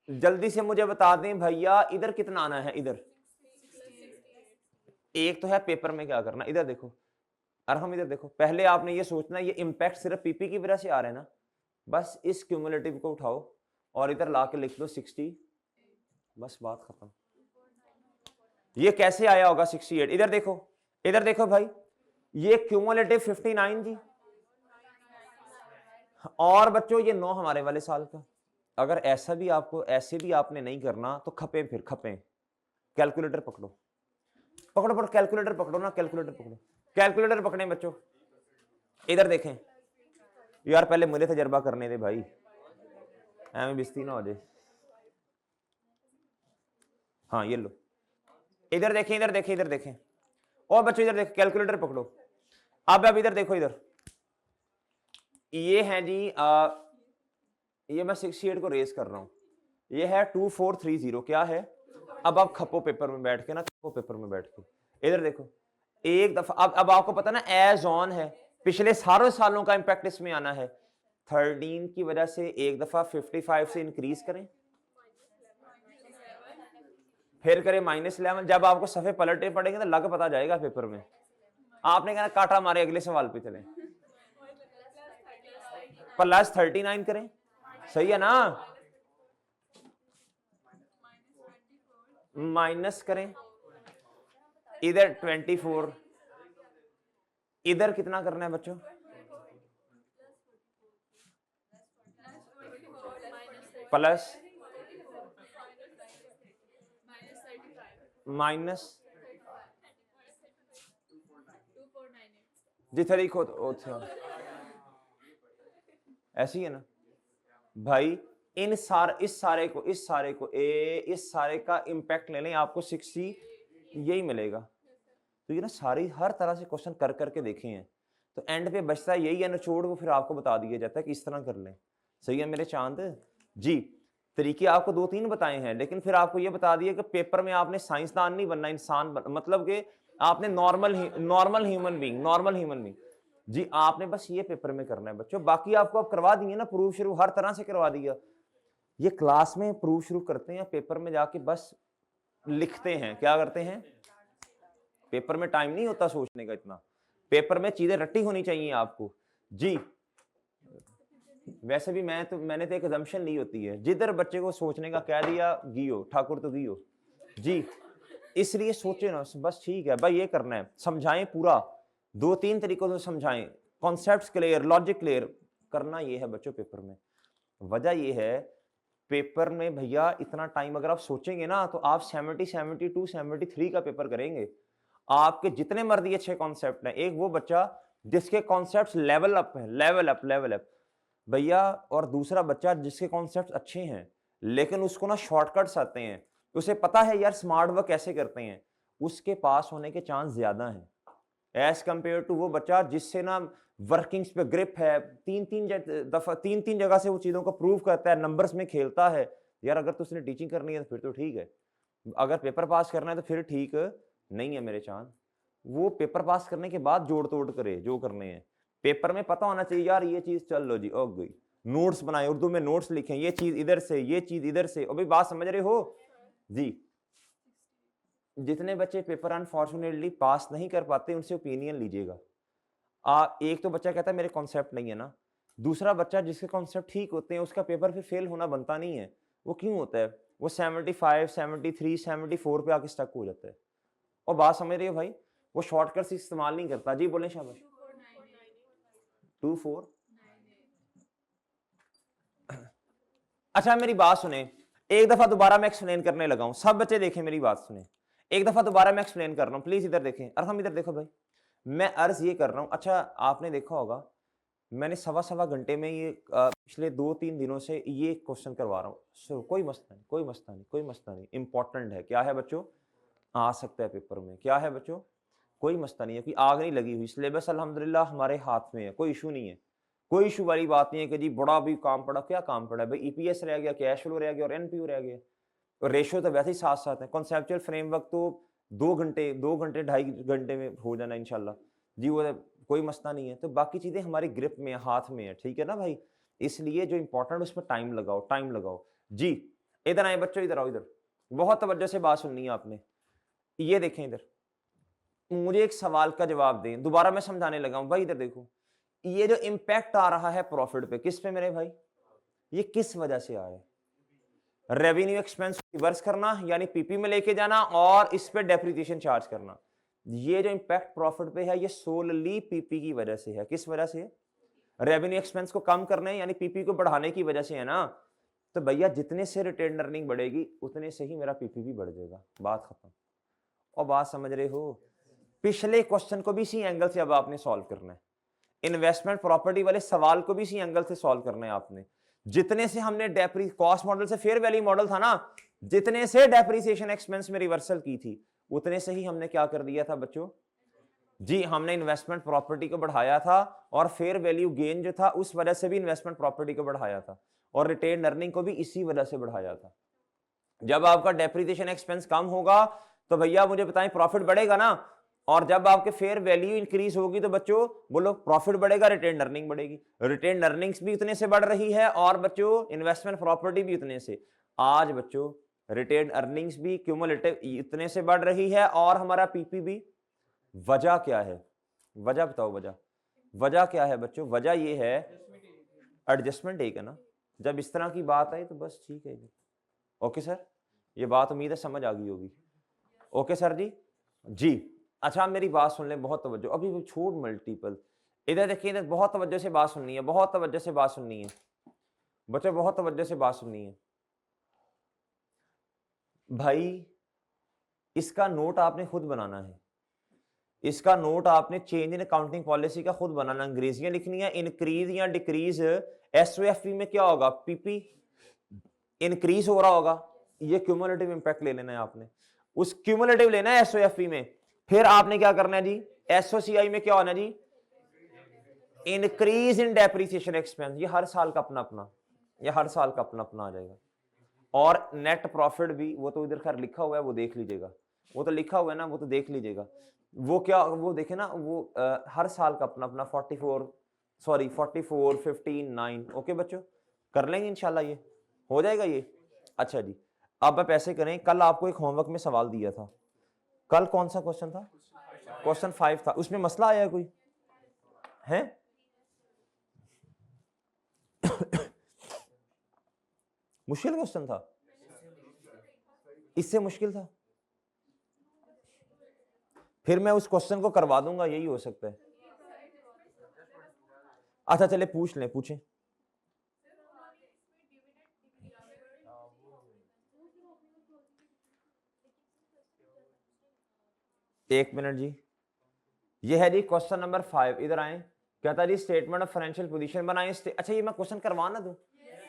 जल्दी से मुझे बता दें भैया, इधर कितना आना है? इधर एक तो है पेपर में क्या करना। इधर देखो, और हम इधर देखो, पहले आपने ये सोचना ये इंपैक्ट सिर्फ पीपी की वजह से आ रहे हैं ना, बस इस क्यूमुलेटिव को उठाओ और इधर ला के लिख दो 60, बस बात खत्म। ये कैसे आया होगा 68? इधर देखो, इधर देखो भाई, ये क्यूमुलेटिव 59 जी, और बच्चों ये 9 हमारे वाले साल का। अगर ऐसा भी आपको, ऐसे भी आपने नहीं करना तो खपे, फिर खपे। कैलकुलेटर पकड़ो, पकड़ो पकड़ो, कैलकुलेटर पकड़ो ना, कैलकुलेटर पकड़ो, कैलकुलेटर पकड़े बच्चों। इधर देखें यार, पहले मुझे तजर्बा करने दे भाई, एवं बिस्ती ना हो जाए। हाँ ये लो, इधर देखें, इधर देखें, इधर देखें, और बच्चों इधर देखें, कैलकुलेटर पकड़ो। अब इधर देखो, इधर ये है जी, ये मैं 68 को रेस कर रहा हूं, ये है 2430। क्या है? अब आप खपो पेपर में बैठ के ना, खपो पेपर में बैठ के। इधर देखो एक दफा, अब आपको पता ना एज ऑन है, पिछले सारों सालों का इंपैक्ट इसमें आना है। 13 की वजह से एक दफा 55 से इंक्रीज करें, फिर करें -11। जब आपको सफे पलटे पड़ेंगे तो लग पता जाएगा पेपर में। आपने कहना काटा मारे, अगले सवाल पे चले। +39 करें, सही है ना? माइनस करें, इधर 24, इधर कितना करना है बच्चों? प्लस माइनस जिथे लिखो ऐसी है ना भाई। इस सारे का इंपैक्ट ले लें, आपको 60 यही मिलेगा। तो ये ना सारी हर तरह से क्वेश्चन कर करके देखे हैं, तो एंड पे बचता है यही है, निचोड़ को फिर आपको बता दिया जाता है कि इस तरह कर लें। सही है मेरे चांद जी? तरीके आपको 2-3 बताए हैं, लेकिन फिर आपको ये बता दिया कि पेपर में आपने साइंसदान नहीं बनना, मतलब कि आपने नॉर्मल ह्यूमन बीइंग जी, आपने बस ये पेपर में करना है बच्चों। बाकी आपको अब करवा दिए ना प्रूफ शुरू, हर तरह से करवा दिया। ये क्लास में प्रूफ शुरू करते हैं, पेपर में जाके बस लिखते हैं। क्या करते हैं? पेपर में टाइम नहीं होता सोचने का इतना, पेपर में चीजें रट्टी होनी चाहिए आपको जी। वैसे भी मैंने तो एक assumption ली होती है, जिधर बच्चे को सोचने का कह दिया गियो ठाकुर तो गियो जी, इसलिए सोचे ना बस, ठीक है भाई ये करना है, समझाएं पूरा, 2-3 तरीकों से समझाएं, कॉन्सेप्ट्स क्लियर, लॉजिक क्लियर करना, ये है बच्चों पेपर में। वजह ये है पेपर में भैया इतना टाइम अगर आप सोचेंगे ना तो आप 70, 72, 73 का पेपर करेंगे। आपके जितने मर्जी अच्छे कॉन्सेप्ट हैं, एक वो बच्चा जिसके कॉन्सेप्ट्स लेवल अप है, लेवल अप भैया, और दूसरा बच्चा जिसके कॉन्सेप्ट्स अच्छे हैं लेकिन उसको ना शॉर्टकट्स आते हैं, उसे पता है यार स्मार्ट वर्क कैसे करते हैं, उसके पास होने के चांस ज्यादा हैं एज कंपेयर टू वो बच्चा जिससे ना वर्किंग्स पे ग्रिप है, 3-3 जगह से वो चीजों को प्रूव करता है, नंबर्स में खेलता है। यार अगर तो उसने टीचिंग करनी है तो फिर तो ठीक है, अगर पेपर पास करना है तो फिर ठीक नहीं है मेरे चांद। वो पेपर पास करने के बाद जोड़ तोड़ करे जो करने हैं, पेपर में पता होना चाहिए यार ये चीज चल लो जी, ओ गई, नोट्स बनाए, उर्दू में नोट्स लिखें, ये चीज इधर से, ये चीज इधर से। अभी बात समझ रहे हो जी? जितने बच्चे पेपर अनफॉर्चुनेटली पास नहीं कर पाते उनसे ओपिनियन लीजिएगा। एक तो बच्चा कहता है मेरे कॉन्सेप्ट नहीं है ना, दूसरा बच्चा जिसके कॉन्सेप्ट ठीक होते हैं उसका पेपर फिर फेल होना बनता नहीं है। वो क्यों होता है? वो 75, 73, 74 पे आके स्टक हो जाता है। और बात समझ रही हो भाई? वो शॉर्टकट्स इस्तेमाल नहीं करता जी, बोले शाबाश। 24। अच्छा मेरी बात सुने, एक दफा दोबारा मैं एक्सप्लेन करने लगा हूं, सब बच्चे देखें मेरी बात सुने, एक दफा दोबारा मैं एक्सप्लेन कर रहा हूं, प्लीज इधर देखें। अरहम इधर देखो भाई, मैं अर्ज ये कर रहा हूं, अच्छा आपने देखा होगा मैंने सवा घंटे में ये पिछले 2-3 दिनों से ये क्वेश्चन करवा रहा हूँ। सो कोई मसला नहीं, कोई मसला नहीं, कोई मसला नहीं, इंपॉर्टेंट है। क्या है बच्चों, आ सकता है पेपर में, क्या है बच्चों, कोई मसला नहीं है, कोई आग नहीं लगी हुई, सिलेबस अल्हम्दुलिल्लाह हमारे हाथ में है, कोई इशू नहीं है, कोई इशू वाली बात नहीं है कि जी बड़ा भी काम पड़ा। क्या काम पड़ा है भाई, ईपीएस रह गया, कैश फ्लो रह गया और एनपीयू रह गया, और रेशियो तो वैसे ही साथ साथ है। कॉन्सेप्चुअल फ्रेमवर्क तो 2 घंटे 2.5 घंटे में हो जाना इंशाल्लाह जी, वो कोई मसला नहीं है। तो बाकी चीजें हमारी ग्रिप में है, हाथ में है, ठीक है ना भाई। इसलिए जो इंपॉर्टेंट उसमें टाइम लगाओ, टाइम लगाओ जी। इधर आए बच्चों, इधर आओ, इधर बहुत तवज्जो से बात सुननी है आपने। ये देखें इधर, मुझे एक सवाल का जवाब दें, दोबारा मैं समझाने लगा हूं भाई। इधर देखो, ये जो इम्पैक्ट आ रहा है प्रॉफिट पे, किस पे मेरे भाई, ये किस वजह से आ रहा है? रेवेन्यू एक्सपेंस रिवर्स करना यानी पीपी में लेके जाना और इस पे डेप्रिसिएशन चार्ज करना। ये जो इम्पैक्ट प्रॉफिट पे है ये सोलली पीपी की वजह से है। किस वजह से? रेवेन्यू एक्सपेंस को कम करने यानी पीपी को बढ़ाने की वजह से है ना। तो भैया जितने से रिटेन अर्निंग बढ़ेगी उतने से ही मेरा पीपी भी बढ़ जाएगा, बात खत्म। और बात समझ रहे हो? पिछले क्वेश्चन को भी इसी एंगल से अब आपने सॉल्व करना है, इन्वेस्टमेंट प्रॉपर्टी वाले सवाल को भी इसी एंगल से सॉल्व करना है आपने। जितने से हमने कॉस्ट मॉडल से फेयर वैल्यू मॉडल था ना, जितने से डेप्रिसिएशन एक्सपेंस में रिवर्सल की थी उतने से ही हमने क्या कर दिया था बच्चों जी, हमने इन्वेस्टमेंट प्रॉपर्टी को बढ़ाया था और फेयर वैल्यू गेन जो था उस वजह से भी इन्वेस्टमेंट प्रॉपर्टी को बढ़ाया था और रिटेन अर्निंग को भी इसी वजह से बढ़ाया था। जब आपका डेप्रिसिएशन एक्सपेंस कम होगा तो भैया मुझे बताएं प्रॉफिट बढ़ेगा ना, और जब आपके फेयर वैल्यू इंक्रीज होगी तो बच्चों बोलो प्रॉफिट बढ़ेगा, रिटेन अर्निंग बढ़ेगी। रिटेन अर्निंग्स भी उतने से बढ़ रही है और बच्चों इन्वेस्टमेंट प्रॉपर्टी भी उतने से। आज बच्चों रिटेन अर्निंग्स भी क्यूमुलेटिव इतने से बढ़ रही है और हमारा पीपी भी। वजह क्या है? वजह बताओ, वजह क्या है बच्चों? वजह ये है एडजस्टमेंट एक है ना। जब इस तरह की बात आई तो बस ठीक है जी। ओके सर, ये बात उम्मीद है समझ आ गई होगी। ओके सर जी। अच्छा मेरी बात सुन लें, बहुत तवज्जो, अभी छोड़ मल्टीपल। इधर देखिए, इधर बहुत तवज्जो से बात सुननी है, बहुत तवज्जो से बात सुननी है बच्चों, बहुत तवज्जो से बात सुननी है भाई। इसका नोट आपने खुद बनाना है, इसका नोट आपने चेंज इन अकाउंटिंग पॉलिसी का खुद बनाना, अंग्रेजियां लिखनी है। इंक्रीज या डिक्रीज एसओएफपी में क्या होगा, पीपी इंक्रीज हो रहा होगा, ये क्यूमुलेटिव इंपैक्ट ले लेना है आपने, उस क्यूमुलेटिव लेना है एसओएफपी में। फिर आपने क्या करना है जी, एसओसीआई में क्या होना जी, इंक्रीज इन डेप्रिसिएशन एक्सपेंस। ये हर साल का अपना अपना, ये हर साल का अपना अपना आ जाएगा। और नेट प्रॉफिट भी, वो तो इधर खैर लिखा हुआ है, वो देख लीजिएगा, वो तो लिखा हुआ है ना, वो तो देख लीजिएगा। वो क्या, वो देखे ना, वो हर साल का अपना अपना 44 15 9। ओके बच्चों, कर लेंगे इंशाल्लाह, ये हो जाएगा ये। अच्छा जी, अब आप ऐसे करें, कल आपको एक होमवर्क में सवाल दिया था, कल कौन सा क्वेश्चन था? क्वेश्चन 5 था, उसमें मसला आया कोई है? मुश्किल क्वेश्चन था, इससे मुश्किल था, फिर मैं उस क्वेश्चन को करवा दूंगा, यही हो सकता है। अच्छा चले पूछ लें, पूछें। एक मिनट जी, ये है जी क्वेश्चन नंबर 5। इधर आए, कहता जी स्टेटमेंट ऑफ फाइनेंशियल पोजीशन बनाएं। अच्छा ये मैं क्वेश्चन करवा ना दूं,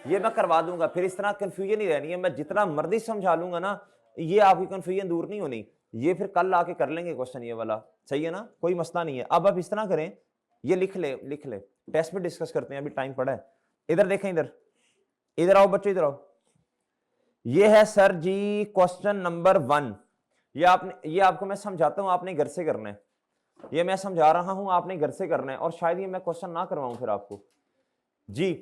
ये मैं करवा दूंगा, फिर इस तरह कंफ्यूजन नहीं रहनी है। मैं जितना मर्जी समझा लूंगा ना, ये आपकी कंफ्यूजन दूर नहीं होनी। ये फिर कल आके कर लेंगे क्वेश्चन ये वाला, सही है ना, कोई मसला नहीं है। अब आप इस तरह करें, ये लिख ले, टेस्ट में डिस्कस करते हैं, अभी टाइम पड़ा है। इधर देखें, इधर आओ बच्चों, इधर आओ। ये है सर जी क्वेश्चन नंबर 1। ये आपको मैं समझाता हूं, आपने घर से करना है। ये मैं समझा रहा हूं, आपने घर से करना है, और शायद ये मैं क्वेश्चन ना करवाऊं फिर आपको जी।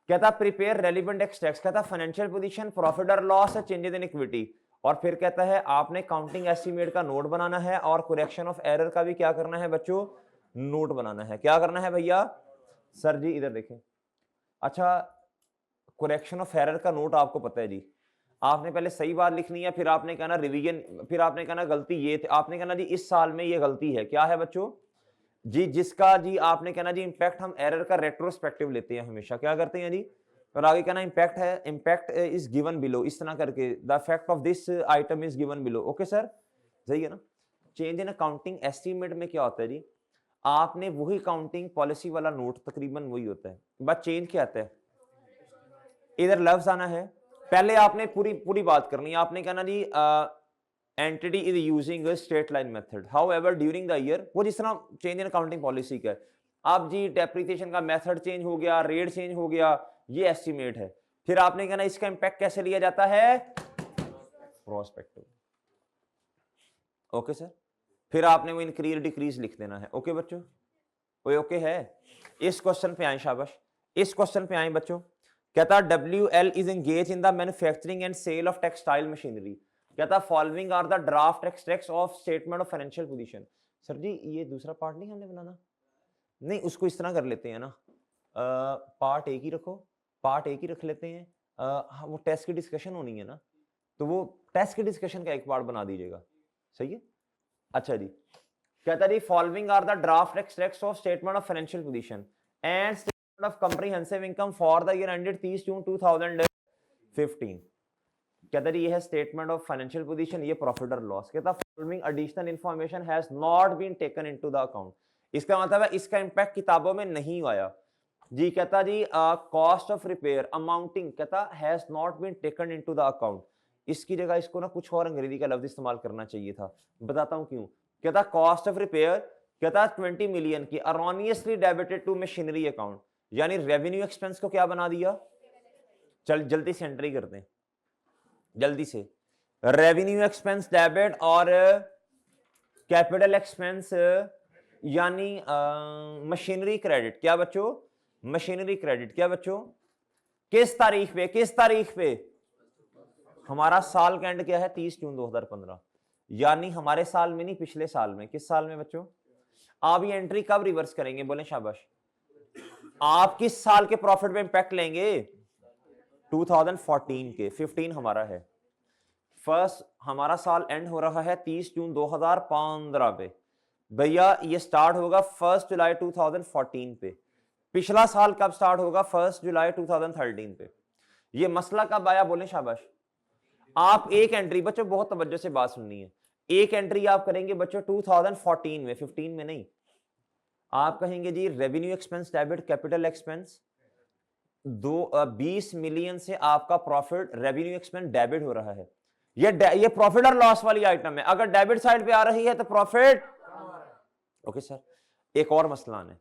कहता प्रिपेयर रेलिवेंट एक्सट्रैक्ट्स, कहता फाइनेंशियल पोजीशन, प्रॉफिट और लॉस, चेंजेस इन इक्विटी, और फिर कहता है आपने काउंटिंग एस्टीमेट का नोट बनाना है और करेक्शन ऑफ एरर का भी क्या करना है बच्चों, नोट बनाना है। क्या करना है भैया? सर जी इधर देखें, अच्छा करेक्शन ऑफ एरर का नोट आपको पता है जी, आपने पहले सही बात लिखनी है, फिर आपने कहना रिवीजन, फिर आपने कहना गलती ये थी, आपने कहना जी इस साल में ये गलती है, क्या है बच्चों जी, जिसका जी आपने कहना जी इम्पैक्ट हम एरर का रेट्रोस्पेक्टिव लेते हैं हमेशा। क्या करते हैं जी, और आगे कहना इम्पैक्ट है, इम्पैक्ट इज गिवन बिलो, इस तरह करके the effect of this item is given below. Okay sir, सही है ना। चेंज इन अकाउंटिंग एस्टीमेट में क्या होता है जी, आपने वही काउंटिंग पॉलिसी वाला नोट तकरीबन वही होता है, बस चेंज क्या आता है, इधर लफ्ज आना है। पहले आपने पूरी पूरी बात करनी है, आपने कहना जी entity is using straight line method, however during the year, वो जिस तरह चेंज इन अकाउंटिंग पॉलिसी का है। अब जी डेप्रिसिएशन का मेथड चेंज हो गया, रेट चेंज हो गया, ये एस्टिमेट है। फिर आपने कहना इसका इंपैक्ट कैसे लिया जाता है, प्रोस्पेक्टिव। ओके सर, फिर आपने वो इंक्रीज डिक्रीज लिख देना है। ओके बच्चों, वो ओके है। इस क्वेश्चन पे आए, शाबाश, इस क्वेश्चन पे आए बच्चों। कहता WL is engage in the manufacturing and sale of textile machinery. कहता following are the draft extracts of statement of financial position. Sir जी ये दूसरा पार्ट नहीं हमने बनाना, नहीं उसको इस तरह कर लेते हैं ना, पार्ट एक ही रखो, पार्ट एक ही रख लेते हैं। वो टेस्ट की डिस्कशन होनी है ना, तो वो टेस्ट की डिस्कशन का एक पार्ट बना दीजिएगा, सही है। अच्छा जी, कहता जी following are the draft extracts of statement of financial position and statement of comprehensive income for the year ended 30 June 2015। कहता जी ये है स्टेटमेंट ऑफ फाइनेंशियल पोजीशन, ये प्रॉफिट और लॉस। कहता following additional information has not been taken into the account. इसका मतलब है इसका इंपैक्ट किताबों में नहीं आया जी। कहता जी कॉस्ट ऑफ रिपेयर अमाउंटिंग, कहता has not been taken into the account. इसकी जगह इसको ना कुछ और अंग्रेजी का लफ्ज इस्तेमाल करना चाहिए था, बताता हूं क्यों। कहता कॉस्ट ऑफ रिपेयर, कहता 20 मिलियन की अरोनियसली डेबिटेड टू मशीनरी अकाउंट, यानी रेवेन्यू एक्सपेंस को क्या बना दिया। चल जल्दी से एंट्री करते हैं, जल्दी से। रेवेन्यू एक्सपेंस डेबिट और कैपिटल एक्सपेंस यानी मशीनरी क्रेडिट, क्या बच्चों, मशीनरी क्रेडिट, क्या बच्चों, किस तारीख पे, किस तारीख पे, हमारा साल का एंड क्या है 30 जून 2015, यानी हमारे साल में नहीं पिछले साल में। किस साल में बच्चों, आप ये एंट्री कब रिवर्स करेंगे, बोले शाबाश। आप किस साल के प्रॉफिट पे इंपैक्ट लेंगे, 2014 के, 15 हमारा है। फर्स्ट हमारा साल एंड हो रहा है 30 जून 2015 पे, भैया ये स्टार्ट होगा 1 जुलाई 2014 पे। पिछला साल कब स्टार्ट होगा, 1 जुलाई 2013 पे। ये मसला कब आया, बोले शाबाश। आप एक एंट्री, बच्चों बहुत तवज्जो से बात सुननी है, एक एंट्री आप करेंगे बच्चों 2014 में, 15 में नहीं। आप कहेंगे जी revenue expense debit capital expense, 20 million से आपका प्रॉफिट रेवेन्यू एक्सपेंस डेबिट हो रहा है। ये प्रॉफिट और लॉस वाली आइटम है, अगर डेबिट साइड पे आ रही है तो प्रॉफिट। ओके सर, एक और मसला है,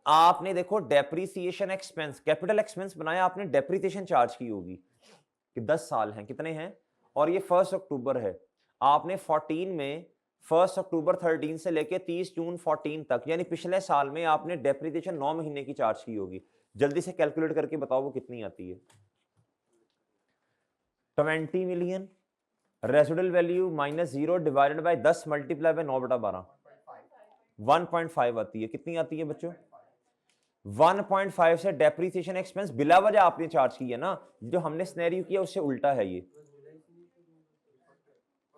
आपने देखो डेप्रिसिएशन एक्सपेंस कैपिटल एक्सपेंस बनाया, आपने डेप्रिसिएशन चार्ज की होगी कि 10 साल हैं, कितने हैं, और ये 1 अक्टूबर है। आपने 14 में 1 अक्टूबर 13 से लेके 30 जून 14 तक, यानी पिछले साल में आपने डेप्रिसिएशन 9 महीने की चार्ज की होगी। जल्दी से कैलकुलेट करके बताओ वो कितनी आती है। 20 million residual value minus 0 divided by 10 multiply by 9/12, 1.5 आती है। कितनी आती है बच्चों, 1.5 से डेप्रिसिएशन एक्सपेंस बिला वजह आपने चार्ज की है ना, जो हमने सिनेरियो किया उससे उल्टा है ये।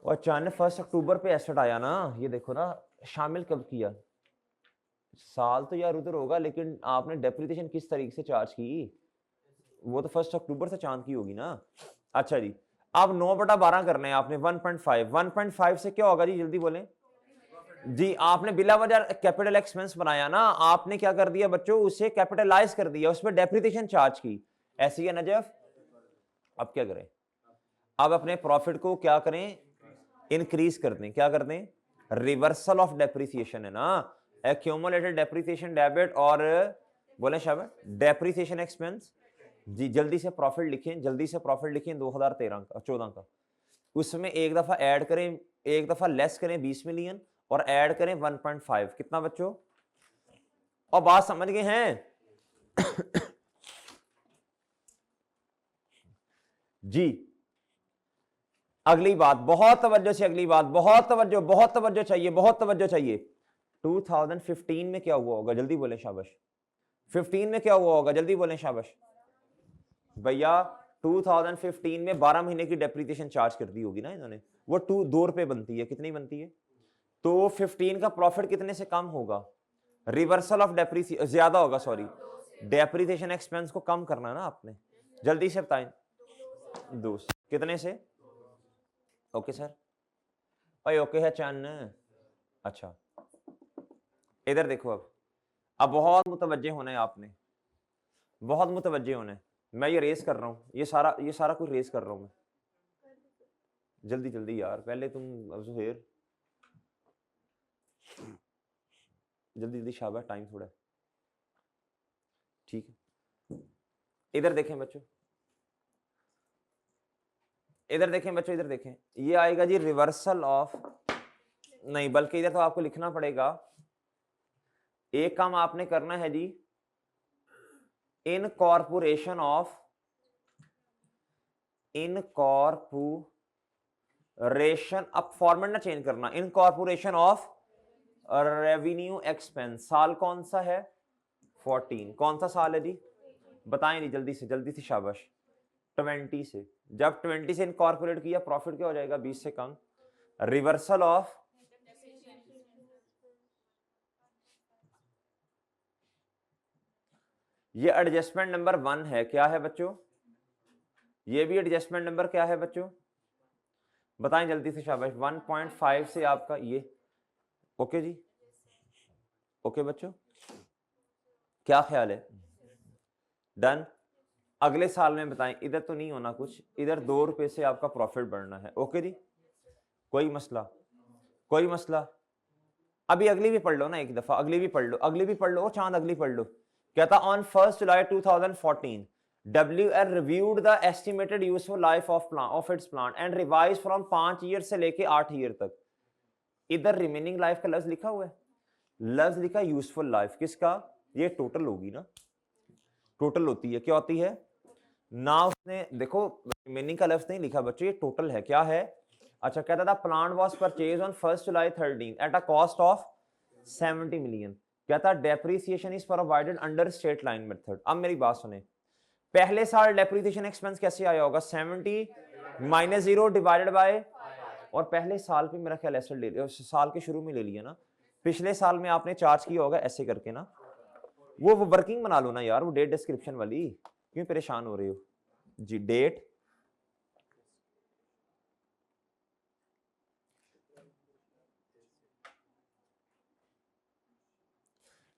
और अचानक 1 अक्टूबर पे एसेट आया ना, ये देखो ना, शामिल कब किया, साल तो यार उधर होगा, लेकिन आपने डेप्रिसिएशन किस तरीके से चार्ज की, वो तो 1 अक्टूबर से चांद की होगी ना। अच्छा जी, अब 9/12 करना है आपने, 1.5 से क्या होगा जी, जल्दी बोलें जी। आपने बिला वजह कैपिटल एक्सपेंस बनाया ना, आपने क्या कर दिया बच्चों, उसे कैपिटलाइज कर दिया, उसमें डेप्रिसिएशन चार्ज की, ऐसी है नजफ। अब क्या करें, अब अपने प्रॉफिट को क्या करें, इंक्रीज कर दें, क्या कर दें, रिवर्सल ऑफ डेप्रिसिएशन है ना, एक्यूमुलेटेड डेप्रिसिएशन डेबिट और बोले शाबाश डेप्रिसिएशन एक्सपेंस जी। जल्दी से प्रॉफिट लिखें, जल्दी से प्रॉफिट लिखें 2013 का 14 का, उसमें एक दफा ऐड करें, एक दफा लेस करें 20 मिलियन और ऐड करें 1.5, कितना बच्चों, और बात समझ गए हैं जी। अगली बात बहुत तवज्जो से, अगली बात बहुत तवज्जो चाहिए, बहुत तवज्जो चाहिए। 2015 में क्या हुआ होगा, जल्दी बोलें शाबाश। 15 में क्या हुआ होगा, जल्दी बोलें शाबाश भैया। 2015 में 12 महीने की डेप्रिसिएशन चार्ज कर दी होगी ना इन्होंने, वो 2 रुपए बनती है, कितनी बनती है, तो 15 का प्रॉफिट कितने से कम होगा, रिवर्सल ऑफ डेप्रिसिएशन ज्यादा होगा, सॉरी डेप्रिसिएशन एक्सपेंस को कम करना है ना आपने, जल्दी से बताएं। 2 कितने से? ओके सर, भाई ओके है चन्न। अच्छा इधर देखो, अब बहुत मुतवज्जे होना है आपने, बहुत मुतवज्जे होना है। मैं ये रेस कर रहा हूँ, ये सारा कुछ रेस कर रहा हूँ मैं। जल्दी जल्दी यार, पहले तुम जुहेर, जल्दी जल्दी, शाबाश, टाइम थोड़ा है। ठीक है, इधर देखें बच्चों, इधर देखें बच्चों, इधर देखें, ये आएगा जी रिवर्सल ऑफ, नहीं बल्कि इधर तो आपको लिखना पड़ेगा, एक काम आपने करना है जी, इनकॉर्पोरेशन ऑफ, इनकॉर्पोरेशन, अब फॉर्मेट ना चेंज करना, इनकॉर्पोरेशन ऑफ रेवेन्यू एक्सपेंस। साल कौन सा है? 14। कौन सा साल है जी? बताएं जी, जल्दी से शाबाश। 20 से, जब 20 से इनकॉर्पोरेट किया, प्रॉफिट क्या हो जाएगा? 20 से कम। रिवर्सल ऑफ, ये एडजस्टमेंट नंबर 1 है, क्या है बच्चों? ये भी एडजस्टमेंट नंबर क्या है बच्चों? बताएं जल्दी से शाबाश। 1.5 से आपका ये, ओके जी, ओके बच्चों, क्या ख्याल है? डन। अगले साल में बताएं, इधर तो नहीं होना कुछ, इधर 2 रुपए से आपका प्रॉफिट बढ़ना है। ओके जी, कोई मसला, कोई मसला? अभी अगली भी पढ़ लो ना एक दफा, अगली भी पढ़ लो, अगली भी पढ़ लो, और चांद अगली पढ़ लो। कहता on 1 July 2014 WL reviewed the estimated useful life of its plant and revised from 5 year से लेके 8 ईयर तक। इधर रिमेनिंग लाइफ का लफ्ज लिखा हुआ है, लफ्ज लिखा यूजफुल लाइफ, किसका? ये टोटल होगी ना, टोटल होती है, क्या होती है ना? उसने देखो रिमेनिंग का लफ्ज नहीं लिखा बच्चों, ये टोटल है, क्या है? अच्छा, कहता था plant was purchase on 1 July 13 at a cost of 70 million. कहता depreciation is provided under straight line method. अब मेरी बात सुने, पहले साल डेप्रिसिएशन एक्सपेंस कैसे आया होगा? 70 माइनस 0 डिवाइडेड बाय, और पहले साल पे मेरा ख्याल ऐसे ले लिया, साल के शुरू में ले लिया ना, पिछले साल में आपने चार्ज किया होगा ऐसे करके ना। वो वर्किंग बना लो ना यार, वो डेट डिस्क्रिप्शन वाली, क्यों परेशान हो रहे हो जी? डेट,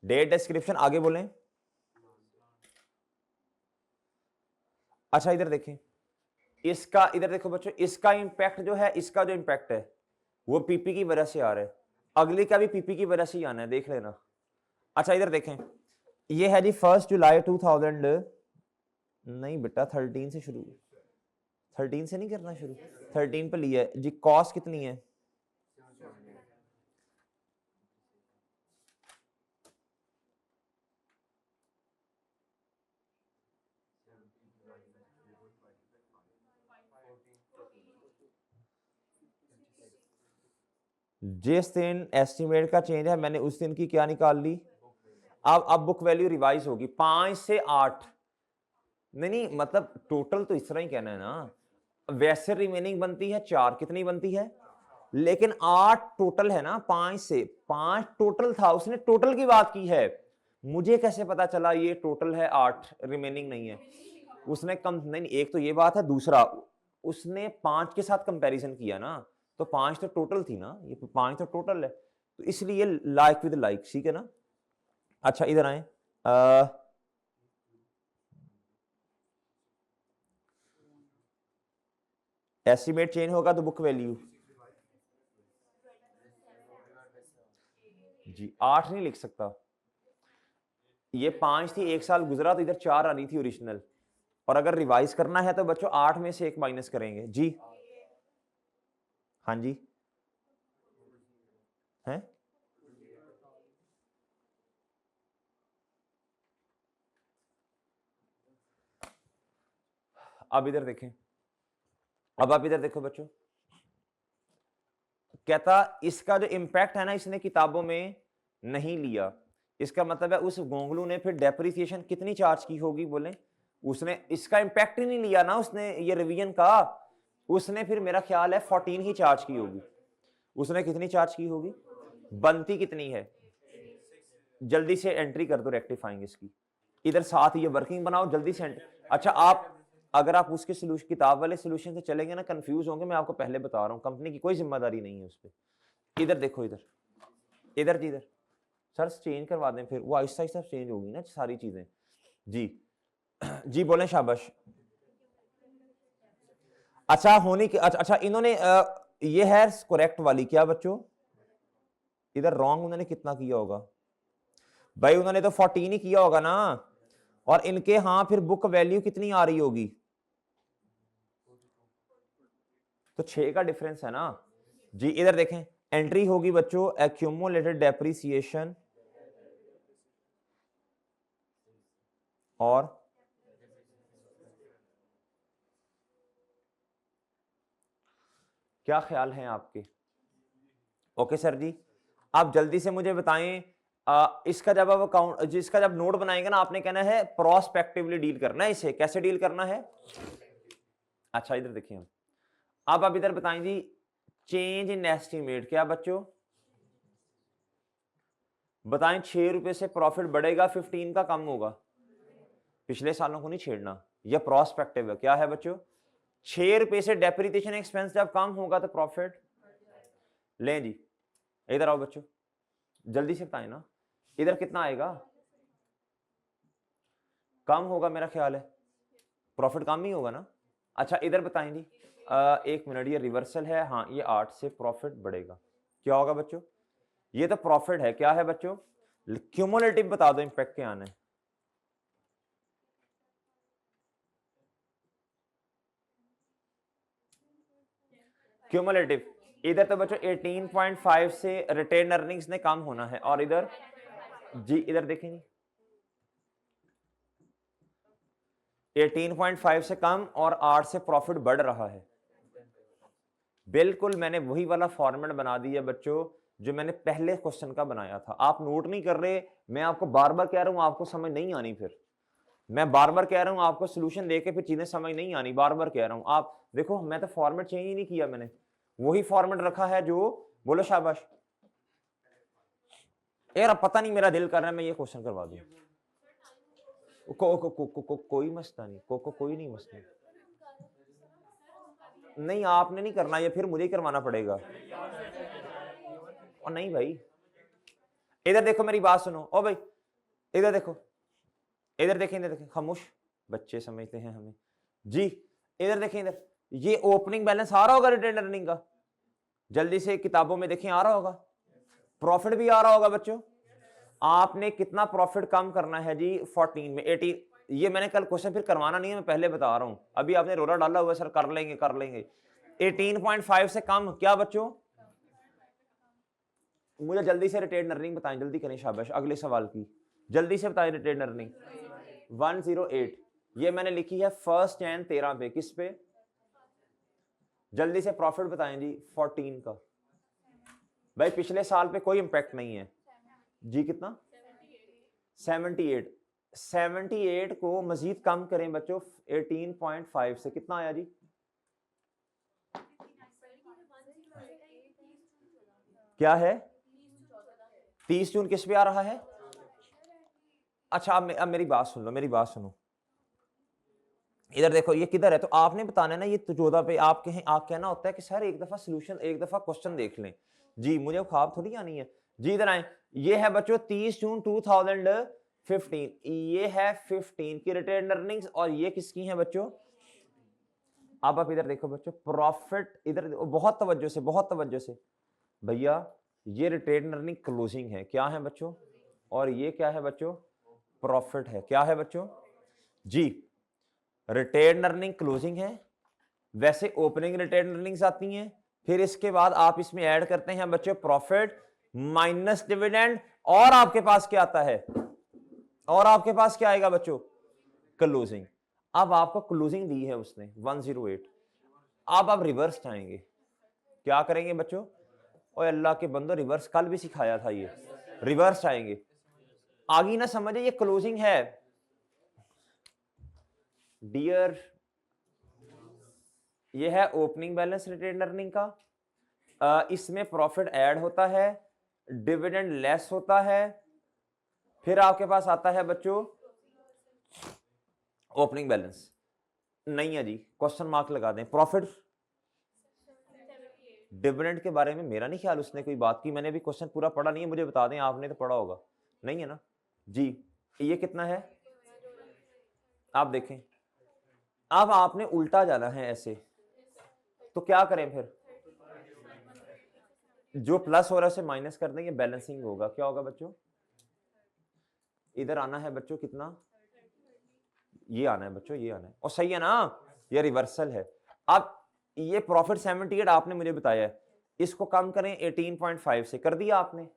डेट डिस्क्रिप्शन, आगे बोलें। अच्छा इधर देखें, इसका, इधर देखो बच्चों, इसका इंपैक्ट जो है, इसका जो इंपैक्ट है वो पीपी की वजह से आ रहा है, अगली का भी पीपी की वजह से ही आना है, देख लेना। अच्छा इधर देखें, ये है जी 1 जुलाई 2000, नहीं बेटा 13 से शुरू, 13 से नहीं करना शुरू, 13 पे लिया है जी। कॉस्ट कितनी है? जिस दिन एस्टिमेट का चेंज है, मैंने उस दिन की क्या निकाल ली। अब बुक वैल्यू रिवाइज होगी 5 से 8, नहीं मतलब टोटल तो इस तरह ही कहना है ना, वैसे रिमेनिंग बनती है 4, कितनी बनती है? लेकिन 8 टोटल है ना, 5 से 5 टोटल था, उसने टोटल की बात की है, मुझे कैसे पता चला ये टोटल है 8 रिमेनिंग नहीं है? उसने कम नहीं, एक तो ये बात है, दूसरा उसने 5 के साथ कंपैरिजन किया ना, तो 5 तो टोटल थी ना, ये 5 तो टोटल है, तो इसलिए लाइक विद लाइक, ठीक है ना? अच्छा इधर आए, एस्टिमेट चेंज होगा तो बुक वैल्यू जी 8 नहीं लिख सकता, ये 5 थी, एक साल गुजरा तो इधर 4 आ रही थी ओरिजिनल, और अगर रिवाइज करना है तो बच्चों 8 में से 1 माइनस करेंगे जी। हाँ जी, हैं? अब इधर देखें, अब आप इधर देखो बच्चों, कहता इसका जो इंपैक्ट है ना, इसने किताबों में नहीं लिया, इसका मतलब है उस गोंगलू ने फिर डेप्रिसिएशन कितनी चार्ज की होगी? बोले, उसने इसका इंपैक्ट ही नहीं लिया ना, उसने ये रिवीजन का, उसने फिर मेरा ख्याल है 14 ही चार्ज की होगी। उसने कितनी चार्ज की होगी? बनती कितनी है? जल्दी से एंट्री कर दो रेक्टिफाइंग इसकी। इधर साथ ये वर्किंग बनाओ जल्दी से। अच्छा आप अगर आप उसके सोल्यूशन किताब वाले सोल्यूशन से चलेंगे ना कंफ्यूज होंगे, मैं आपको पहले बता रहा हूँ, कंपनी की कोई जिम्मेदारी नहीं है उस पर। इधर देखो, इधर इधर जी, इधर सर चेंज करवा दें, फिर वो आहिस्ता आहिस्ता चेंज होगी ना सारी चीजें। जी जी बोलें, शाबाश। अच्छा होने की, अच्छा इन्होंने ये है करेक्ट वाली क्या बच्चों, इधर रॉन्ग उन्होंने कितना किया होगा भाई, उन्होंने तो 14 ही किया होगा ना, और इनके हाँ फिर बुक वैल्यू कितनी आ रही होगी, तो 6 का डिफरेंस है ना जी। इधर देखें एंट्री होगी बच्चों एक्यूमुलेटेड डेप्रिसिएशन और क्या ख्याल है आपके? ओके सर जी, आप जल्दी से मुझे बताएं इसका जब आप अकाउंट, जिसका जब नोट बनाएंगे ना, आपने कहना है प्रोस्पेक्टिवली डील करना है, इसे कैसे डील करना है? अच्छा इधर देखिए हम, अब आप इधर बताएं जी, चेंज इन एस्टीमेट क्या बच्चों बताएं, 6 रुपए से प्रॉफिट बढ़ेगा 15 का कम होगा? पिछले सालों को नहीं छेड़ना, यह प्रोस्पेक्टिव है, क्या है बच्चों? 6 रुपए से डेप्रिसिएशन एक्सपेंस जब कम होगा तो प्रॉफिट। लें जी, इधर आओ बच्चों, जल्दी से बताएं ना, इधर कितना आएगा? कम होगा मेरा ख्याल है, प्रॉफिट कम ही होगा ना। अच्छा इधर बताएं जी, एक मिनट, ये रिवर्सल है, हाँ ये 8 से प्रॉफिट बढ़ेगा, क्या होगा बच्चों? ये तो प्रॉफिट है, क्या है बच्चों? क्यूमुलेटिव बता दो इंपैक्ट क्या आना है। क्यूमुलेटिव इधर तो बच्चों 18.5 से रिटेन अर्निंग्स ने कम होना है, और इधर जी इधर देखेंगे 18.5 से कम और 8 से प्रॉफिट बढ़ रहा है। बिल्कुल मैंने वही वाला फॉर्मेट बना दिया बच्चों जो मैंने पहले क्वेश्चन का बनाया था, आप नोट नहीं कर रहे, मैं आपको बार बार कह रहा हूं, आपको समझ नहीं आनी, फिर मैं बार बार कह रहा हूं आपको सोल्यूशन देके फिर चीजें समझ नहीं आनी, बार बार कह रहा हूं। आप देखो मैं तो फॉर्मेट चेंज ही नहीं किया, मैंने वही फॉर्मेट रखा है जो, बोलो शाबाश यार, अब पता नहीं मेरा दिल कर रहा है मैं ये क्वेश्चन करवा दूं। कोई मसला नहीं, कोई नहीं मसला नहीं, आपने नहीं करना, ये फिर मुझे ही करवाना पड़ेगा। और नहीं भाई, इधर देखो मेरी बात सुनो, ओ भाई इधर देखो, इधर देखें, इधर देखें, खामोश, बच्चे समझते हैं हमें जी। इधर देखें, इधर ये ओपनिंग बैलेंस आ रहा होगा रिटेन अर्निंग का, जल्दी से किताबों में देखें आ रहा होगा, प्रॉफिट भी आ रहा होगा बच्चों। आपने कितना प्रॉफिट कम करना है जी 14 में 80, ये मैंने कल क्वेश्चन फिर करवाना नहीं है, मैं पहले बता रहा हूं, अभी आपने रोरा डाला हुआ सर कर लेंगे कर लेंगे। 18.5 से कम क्या बच्चों? मुझे जल्दी से रिटेन अर्निंग बताएं, जल्दी करें शाबाश, अगले सवाल की जल्दी से बताएं रिटेन अर्निंग। 108 ये मैंने लिखी है फर्स्ट एंड 13 पे, किस पे? जल्दी से प्रॉफिट बताएं जी 14 का, भाई पिछले साल पे कोई इंपैक्ट नहीं है जी। कितना? 78 78 को मजीद कम करें बच्चों 18.5 से, कितना आया जी? क्या है? 30 जून किस पे आ रहा है? अच्छा अब मेरी बात सुन लो, मेरी बात सुनो, इधर देखो ये किधर है, तो आपने बताना है ना, ये तो 14 पे आप कहें, आप कहना होता है कि सर एक दफा सोल्यूशन, एक दफा क्वेश्चन देख लें जी, मुझे ख्वाब थोड़ी आनी है जी। इधर आए, ये है बच्चों 30 जून 2015, ये है 15 की रिटेन अर्निंग्स, और ये किसकी है बच्चों? अब आप इधर देखो बच्चों प्रॉफिट, इधर बहुत तवज्जो से, बहुत तवज्जो से भैया, ये रिटेन अर्निंग क्लोजिंग है, क्या है बच्चों? और ये क्या है बच्चों? प्रॉफिट है, क्या है बच्चों जी? रिटेन अर्निंग क्लोजिंग है, वैसे ओपनिंग रिटेन अर्निंग्स आती हैं, फिर इसके बाद आप इसमें ऐड करते हैं बच्चों प्रॉफिट माइनस डिविडेंड, और आपके पास क्या आता है? और आपके पास क्या आएगा बच्चों? क्लोजिंग। अब आपको क्लोजिंग दी है उसने 108, अब आप रिवर्स जाएंगे, क्या करेंगे बच्चों? और अल्लाह के बंदो रिवर्स कल भी सिखाया था, ये रिवर्स आएंगे, आगे ना समझे, ये क्लोजिंग है डियर, ये है ओपनिंग बैलेंस रिटेन अर्निंग का, इसमें प्रॉफिट ऐड होता है, डिविडेंड लेस होता है, फिर आपके पास आता है बच्चों ओपनिंग बैलेंस नहीं है जी, क्वेश्चन मार्क लगा दें। प्रॉफिट डिविडेंड के बारे में मेरा नहीं ख्याल उसने कोई बात की, मैंने भी क्वेश्चन पूरा पढ़ा नहीं है, मुझे बता दें, आपने तो पढ़ा होगा, नहीं है ना जी। ये कितना है आप देखें, अब आपने उल्टा जाना है ऐसे, तो क्या करें फिर, जो प्लस हो रहा है उसे माइनस कर देंगे, बैलेंसिंग होगा। क्या होगा बच्चों, इधर आना है बच्चों, कितना, ये आना है बच्चों, ये आना है, और सही है ना, ये रिवर्सल है। अब ये प्रॉफिट 78 आपने मुझे बताया है, इसको कम करें 18.5 से, कर दिया आपने,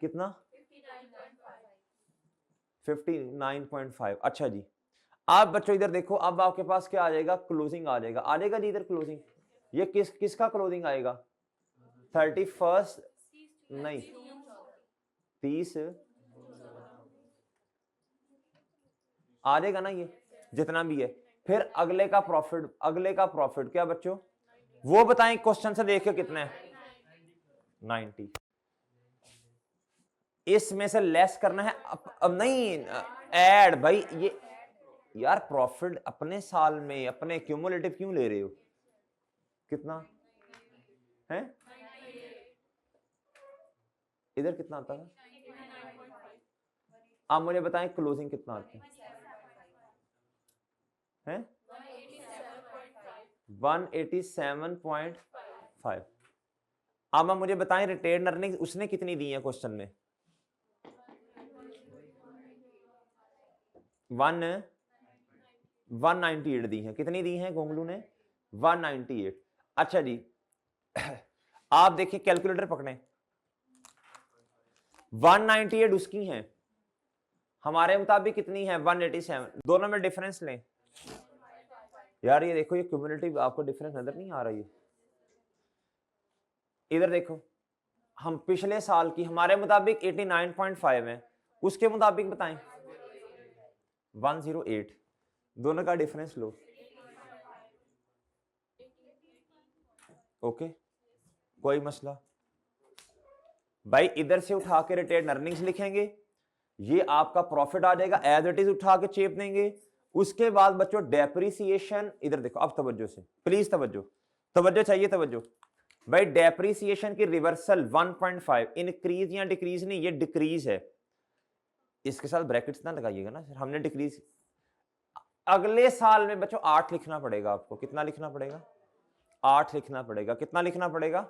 कितना 59.5। अच्छा जी, आप बच्चों इधर देखो, अब आपके पास क्या आ जाएगा, क्लोजिंग आ जाएगा, आ जाएगा जी इधर क्लोजिंग। ये किसका क्लोजिंग आएगा, 31 नहीं 30 आ जाएगा ना, ये जितना भी है। फिर अगले का प्रॉफिट क्या बच्चों, वो बताएं क्वेश्चन से देख के कितना है, 90। इसमें से लेस करना है, अब नहीं ऐड भाई, ये यार प्रॉफिट अपने साल में अपने क्यूमुलेटिव क्यों ले रहे हो, कितना है, इधर कितना आता है, आप मुझे बताएं क्लोजिंग कितना आता है 187.5। अब मुझे बताएं रिटेन अर्निंग उसने कितनी दी है क्वेश्चन में, 198 दी है, कितनी दी है गोंगलू ने, 198। अच्छा जी आप देखिए कैलकुलेटर पकड़े, 198 उसकी है, हमारे मुताबिक कितनी है 187, दोनों में डिफरेंस लें यार। ये देखो, ये क्यूमुलेटिव आपको डिफरेंस नजर नहीं आ रही है, इधर देखो, हम पिछले साल की हमारे मुताबिक 89.5 है, उसके मुताबिक बताएं 108, दोनों का डिफरेंस लो, ओके कोई मसला भाई। इधर से उठा के रिटेन अर्निंग्स लिखेंगे, ये आपका प्रॉफिट आ जाएगा, एज इट इज उठा के चेप देंगे। उसके बाद बच्चों डेप्रीसिएशन, इधर देखो अब तवज्जो से प्लीज, तवज्जो चाहिए, तवज्जो भाई। डेप्रीसिएशन की रिवर्सल 1.5, इंक्रीज या डिक्रीज नहीं, ये डिक्रीज है, इसके साथ ब्रैकेट्स ना लगाइएगा ना, हमने डिक्रीज। अगले साल में बच्चों 8 लिखना पड़ेगा आपको, कितना लिखना पड़ेगा, 8 लिखना पड़ेगा, कितना लिखना पड़ेगा,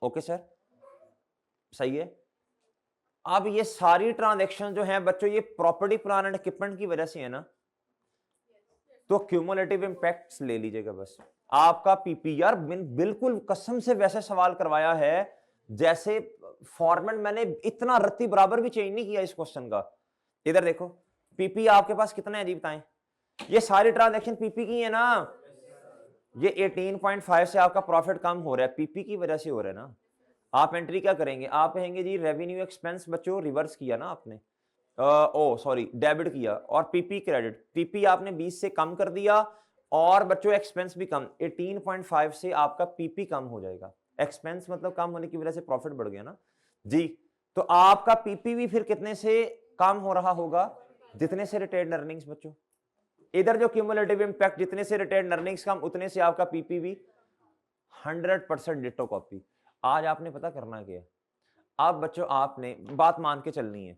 ओके सर सही है। अब ये सारी ट्रांजैक्शन जो है बच्चों, ये प्रॉपर्टी प्लांट एंड इक्विपमेंट की वजह से है ना, तो क्यूमुलेटिव इंपैक्ट्स ले लीजिएगा बस। आपका पीपी यार बिल्कुल कसम से वैसे सवाल करवाया है जैसे फॉर्मेट मैंने इतना रत्ती बराबर भी चेंज नहीं किया इस क्वेश्चन का। इधर देखो पीपी आपके पास कितना है जी बताएं, ये सारी ट्रांजैक्शन पीपी की है ना, ये 18.5 से आपका प्रॉफिट कम हो रहा है, पीपी की वजह से हो रहा है ना। आप एंट्री क्या करेंगे, आप कहेंगे जी रेवेन्यू एक्सपेंस बच्चों रिवर्स किया ना आपने, ओ सॉरी डेबिट किया, और पीपी क्रेडिट, पीपी आपने 20 से कम कर दिया, और बच्चों एक्सपेंस भी कम, 18.5 से आपका पीपी कम हो जाएगा, एक्सपेंस मतलब कम होने की वजह से प्रॉफिट बढ़ गया ना जी। तो आपका पीपी भी फिर कितने से कम हो रहा होगा, जितने से रिटेन अर्निंग्स बच्चों। इधर जो क्यूमुलेटिव इंपैक्ट, जितने से रिटेन अर्निंग्स कम उतने से आपका पीपी भी 100% डिटो कॉपी। आज आपने पता करना क्या है, अब बच्चों आपने बात मान के चलनी है,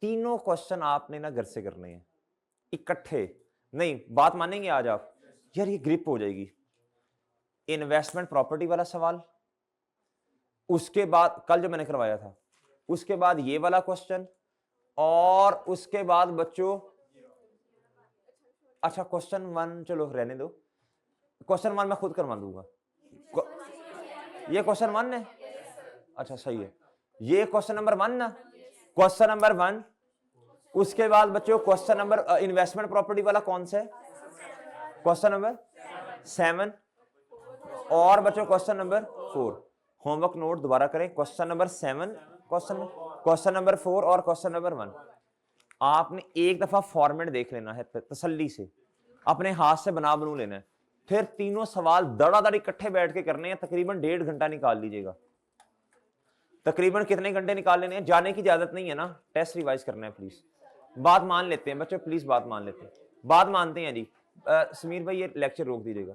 तीनों क्वेश्चन आपने ना घर से करने हैं इकट्ठे, नहीं बात मानेंगे आज आप, यार ये ग्रिप हो जाएगी। इन्वेस्टमेंट प्रॉपर्टी वाला सवाल, उसके बाद कल जो मैंने करवाया था, उसके बाद ये वाला क्वेश्चन, और उसके बाद बच्चों अच्छा क्वेश्चन 1 चलो रहने दो, क्वेश्चन 1 मैं खुद करवा दूंगा, ये क्वेश्चन 1 है, अच्छा सही है, ये क्वेश्चन नंबर 1 ना, क्वेश्चन नंबर 1। उसके बाद बच्चों क्वेश्चन नंबर इन्वेस्टमेंट प्रॉपर्टी वाला कौन सा है, क्वेश्चन नंबर 7, और बच्चों क्वेश्चन नंबर 4। होमवर्क नोट दोबारा करें, क्वेश्चन नंबर 7, क्वेश्चन नंबर 4 और क्वेश्चन नंबर 1। आपने एक दफा फॉर्मेट देख लेना है तसल्ली से, अपने हाथ से बनू लेना है, फिर तीनों सवाल दड़ादड़ इकट्ठे बैठ के करने हैं, तकरीबन 1.5 घंटा निकाल लीजिएगा। तकरीबन कितने घंटे निकाल लेने हैं, जाने की इजाजत नहीं है ना, टेस्ट रिवाइज करना है प्लीज। बात मान लेते हैं बच्चों, प्लीज बात मान लेते हैं, बात मानते हैं जी। समीर भाई ये लेक्चर रोक दीजिएगा।